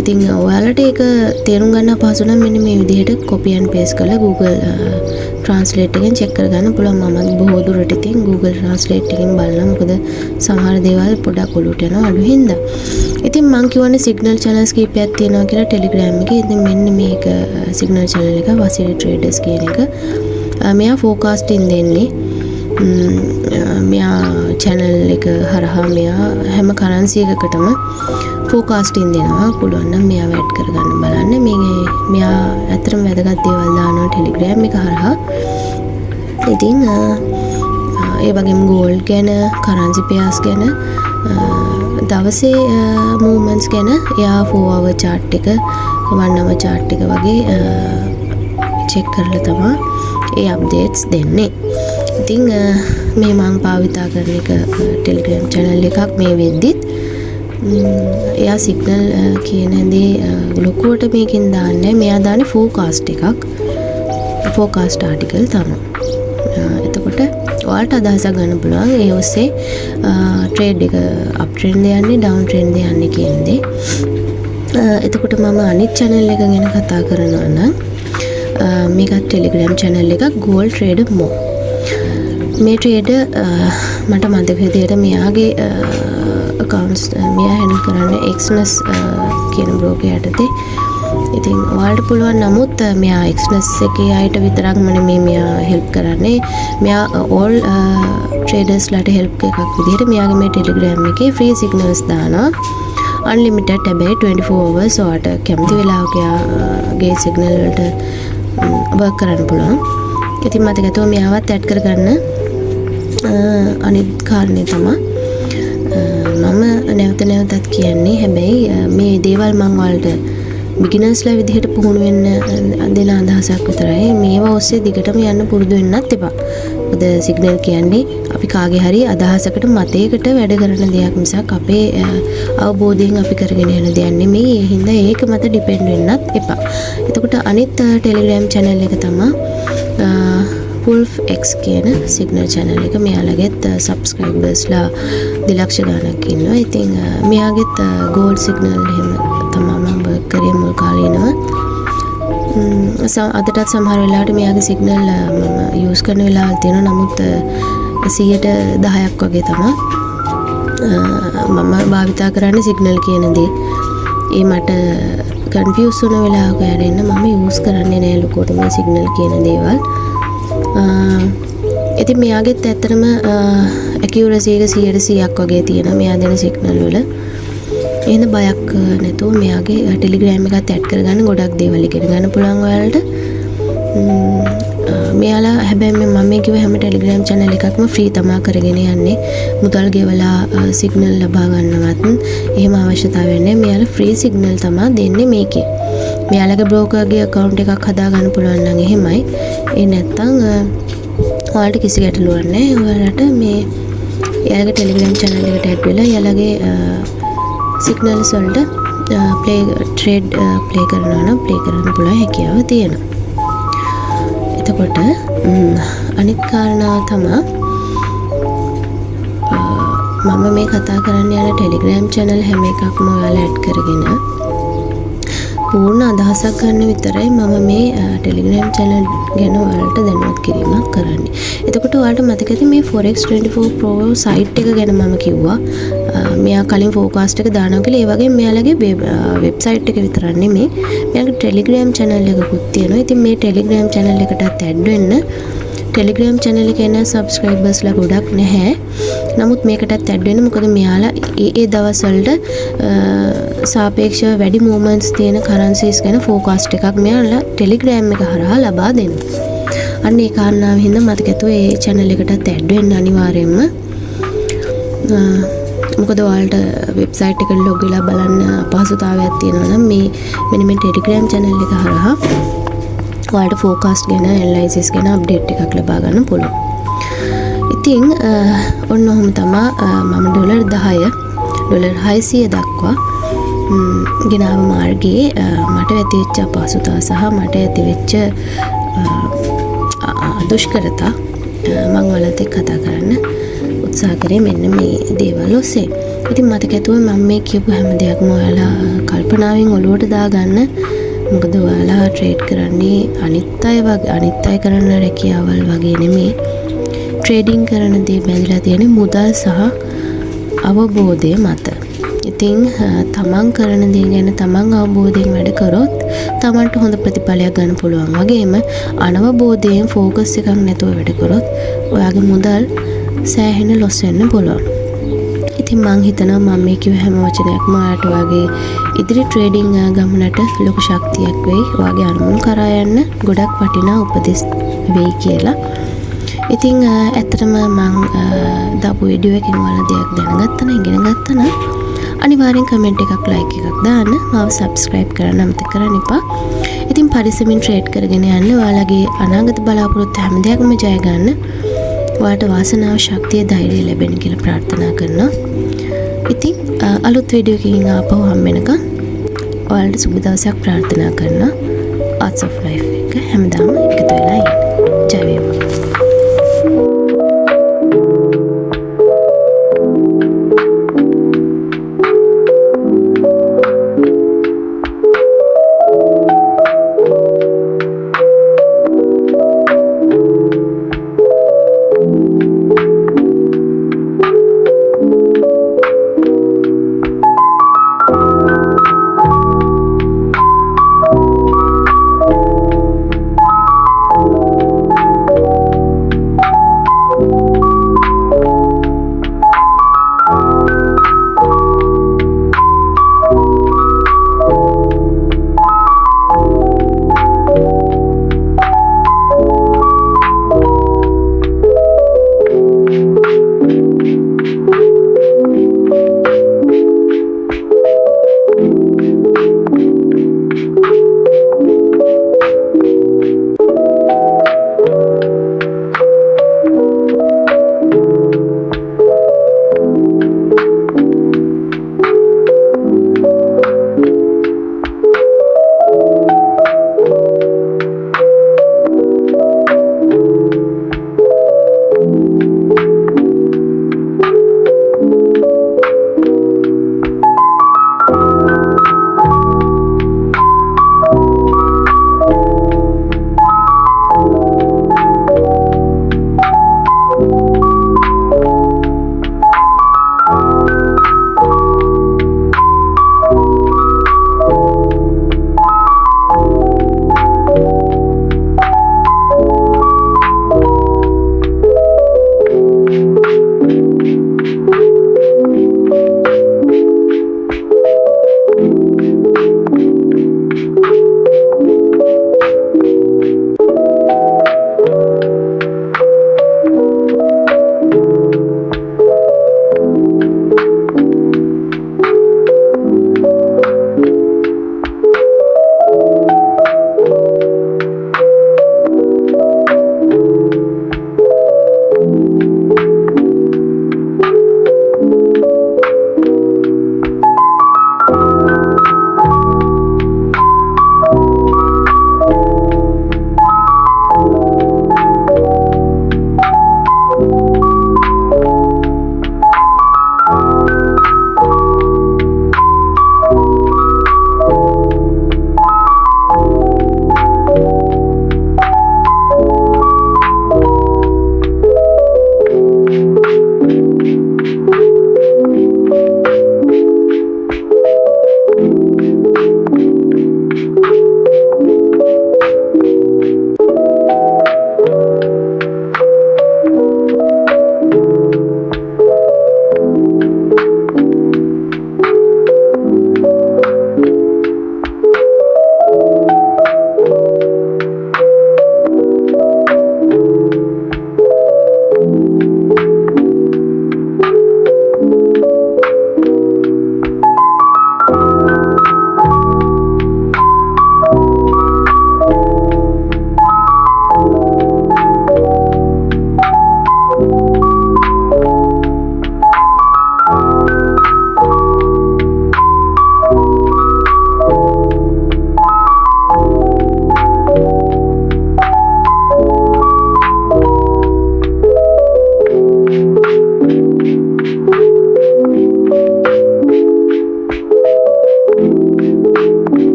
ඉතින් ඔයාලට ඒක තේරුම් ගන්න අපහසු නම් මෙන්න මේ විදිහට copy and paste කරලා Google Translate එකෙන් check කරගන්න පුළුවන්. මම බොහෝ දුරට ඉතින් Google Translate එකෙන් බලනවා. මොකද සමහර දේවල් පොඩක් ඔලුවට යනවා අඩු හින්දා. ඉතින් මම කියවනේ signal channels කීපයක් තියෙනවා කියලා Telegram එකේ. ඉතින් මෙන්න මේක signal channel එක Vasiri Traders කියන එක. මෙයා forecasting දෙන්නේ. මෙයා channel එක හරහා මෙයා හැම currency එකකටම forecasting දෙනවා. පුළුවන් නම් මෙයා වැඩ් කරගන්න බලන්න. මෙයා ඇත්තටම වැදගත් දේවල් දානවා Telegram එක හරහා. ඉතින් ඒ වගේම gold ගැන, currency pairs ගැන, දවසේ movements ගැන එයා 4 hour chart එක, 1 hour chart එක වගේ check කරලා තමයි ඒ updates දෙන්නේ. ඉතින් මේ මම භාවිතා කරන එක Telegram channel එකක් මේ වෙද්දිත් එයා සිග්නල් කියන දේ ලොකුවට මේකෙන් දාන්නේ. මෙයා දාන්නේ forecast එකක්. forecast article තමයි. එතකොට ඔයාලට අදහසක් ගන්න පුළුවන් ඒ ඔස්සේ trade එක up trend යන්නේ down trend යන්නේ කියන දේ. එතකොට මම අනිත් channel එක ගැන කතා කරනවා නම් මේකත් Telegram channel එකක් Gold Trader Mo. මේ trader මට මතක විදිහට මෙයාගේ accounts මෙයා handle කරන්නේ Exness කියන broker යටතේ. ඉතින් ඔයාලට පුළුවන් නමුත් මෙයා Exness එකේ අයට විතරක්ම නෙමෙයි මෙයා help කරන්නේ. මෙයා all traders ලට help එකක් විදිහට මෙයාගේ මේ Telegram එකේ free signals දානවා. unlimited හැබැයි 24 hours ඔයාලට කැමති වෙලාවක ගේ signal වලට work කරන්න පුළුවන්. ඉතින් මතකතුව මෙයාවත් add කරගන්න. අනිත් කාරණේ තමයි මම නැවතත් කියන්නේ හැබැයි මේ දේවල් මම ඔයාලට beginnersලා විදිහට පුහුණු වෙන්න දෙන අදහසක් විතරයි. මේවා ඔස්සේ දිගටම යන්න පුරුදු වෙන්නත් එපා. මොකද සිග්නල් කියන්නේ අපි කාගේ හරි අදහසකට මතයකට වැඩ කරන දෙයක් මිසක් අපේ අවබෝධයෙන් අපි කරගෙන යන දෙයක් නෙමෙයි. ඒ හින්දා ඒක මත ඩිපෙන්ඩ් වෙන්නත් එපා. එතකොට අනිත් Telegram channel එක තමයි Wolf X කියන signal channel එක. මෙයාලගෙත් subscribersලා 2 ලක්ෂ ගණනක් ඉන්නවා. ඉතින් මෙයාගෙත් gold signal එහෙම තමයි මම work කරේ මුල් කාලේ ඉනවා. අදටත් සමහර වෙලාවට මෙයාගේ signal මම use කරන වෙලාවල් තියෙනවා. නමුත් 10% වගේ තමයි මම භාවිතා කරන්නේ signal කියන දේ. ඒ මට කන්ෆියුස් වුණ වෙලාවක ඇරෙන්න මම යූස් කරන්නේ නෑ ලොකුවට මේ සිග්නල් කියන දේවල්. ඉතින් මෙයාගෙත් ඇත්තටම ඇකියුරසි එක 100%ක් වගේ තියෙනවා මෙයා දෙන සිග්නල් වල. එහෙනම් බයක් නැතුව මෙයාගේ ටෙලිග්‍රෑම් එකත් ඇඩ් කරගන්න ගොඩක් දේවල් ඉගෙන ගන්න පුළුවන් ඔයාලට. මෙයාලා හැබැයි මම කිව්ව හැම ටෙලිග්‍රෑම් channel එකක්ම ෆ්‍රී තමා කරගෙන යන්නේ. මුදල් ගෙවලා සිග්නල් ලබා ගන්නවත් එහෙම අවශ්‍යතාවයක් නැහැ. මෙයාලා ෆ්‍රී සිග්නල් තමා දෙන්නේ මේකේ. මෙයාලගේ බ්‍රෝකර්ගේ account එකක් හදා ගන්න පුළුවන් නම් එහෙමයි. ඒ නැත්තම් ඔයාලට කිසි ගැටලුවක් නැහැ. ඔයාලට මේ එයාලගේ ටෙලිග්‍රෑම් channel එකට ඇඩ් වෙලා එයාලගේ සිග්නල්ස් වලට ට්‍රේඩ් ප්ලේ කරනවා නම් ප්ලේ කරන්න පුළුවන් හැකියාව තියෙනවා. එතකොට අනිත් කාරණාව තමයි මම මේ කතා කරන්න යන ටෙලිග්‍රෑම් channel හැම එකක්ම ඔයාලා ඇඩ් කරගෙන පූර්ණ අදහසක් ගන්න විතරයි මම මේ ටෙලිග්‍රෑම් channel ගැන ඔයාලට දැනුවත් කිරීමක් කරන්නේ. එතකොට ඔයාලට මතක ඇති මේ Forex24 Pro site එක ගැන මම කිව්වා. මෙයා කලින් ෆෝකාස්ට් එක දානවා කියලා. ඒ වගේ මෙයාලගේ වෙබ්සයිට් එක විතරක් නෙමෙයි. මෙයාගේ ටෙලිග්‍රෑම් channel එකකුත් තියෙනවා. ඉතින් මේ ටෙලිග්‍රෑම් channel එකටත් ඇඩ් වෙන්න ටෙලිග්‍රෑම් channel එකේ ඉන්න subscribersලා ගොඩක් නැහැ. නමුත් මේකටත් ඇඩ් වෙන්න මොකද මෙයාලා ඒ දවස් වලට සාපේක්ෂව වැඩි मूवमेंट्स තියෙන currencies ගැන forecast එකක් මෙයාලා ටෙලිග්‍රෑම් එක හරහා ලබා දෙනවා. අන්න ඒ කාරණාව හින්දා මතක ඇතුව ඒ channel එකටත් ඇඩ් වෙන්න අනිවාර්යයෙන්ම. මොකද ඔයාලට වෙබ්සයිට් එකට ලොග් වෙලා බලන්න අපහසුතාවයක් තියෙනවා නම් මෙන්න මේ ටෙලිග්‍රෑම් channel එක හරහා ඔයාලට forecast ගැන analysis ගැන අප්ඩේට් එකක් ලබා ගන්න පුළුවන්. ඉතින් ඔන්න ඔහොම තමයි මම $10 $600 දක්වා ගෙනාව මාර්ගයේ මට ඇතිවෙච්ච අපහසුතාව සහ මට ඇතිවෙච්ච දුෂ්කරතා මම ඔයාලට කතා කරන්න උත්සාහ කරේ මෙන්න මේ දේවල් ඔස්සේ. ඉතින් මතක ඇතුව මම මේ කියපු හැම දෙයක්ම ඔයාලා කල්පනාවෙන් ඔලුවට දාගන්න. මොකද ඔයාලා ට්‍රේඩ් කරන්නේ අනිත් අය කරන රැකියාවල් වගේ නෙමෙයි. ට්‍රේඩින් කරන දේ බැඳලා තියෙන මුදල් සහ අවබෝධය මත. ඉතින් තමන් කරන දේ ගැන තමන් අවබෝධයෙන් වැඩ කරොත් තමන්ට හොඳ ප්‍රතිඵලයක් ගන්න පුළුවන්. වගේම අනවබෝධයෙන් ફોකස් එකක් නැතුව වැඩ කරොත් ඔයාගේ මුදල් සෑහෙන ලොස් වෙන්න පුළුවන්. ඉතින් මං හිතනවා මම මේ කිව්ව හැම වචනයක්ම ඔයාලට ඔයාගේ ඉදිරි ට්‍රේඩින් ගමනට ලොකු ශක්තියක් වෙයි. ඔයාගේ අරමුණු කරා යන්න ගොඩක් වටිනා උපදෙස් වෙයි කියලා. ඉතින් ඇත්තටම මං දාපු වීඩියෝ එකකින් ඔයාලා දෙයක් දැනගත්තා නම් ඉගෙන ගත්තා නම් අනිවාර්යෙන් කමෙන්ට් එකක් ලයික් එකක් දාන්න. මාව සබ්ස්ක්‍රයිබ් කරන්න අමතක කරන්න එපා. ඉතින් පරිස්සමින් ට්‍රේඩ් කරගෙන යන්න. ඔයාලගේ අනාගත බලාපොරොත්තු හැම දෙයක්ම ජය ගන්න. ඔයාලට වාසනාව ශක්තිය ධෛර්යය ලැබෙන්න කියලා ප්‍රාර්ථනා කරනවා. ඉතින් අලුත් වීඩියෝ එකකින් ආපහු හම් වෙනකම් ඔයාලට සුබ දවසක් ප්‍රාර්ථනා කරනවා. Arts of Life එක හැමදාම එකතු වෙලා ඉන්න.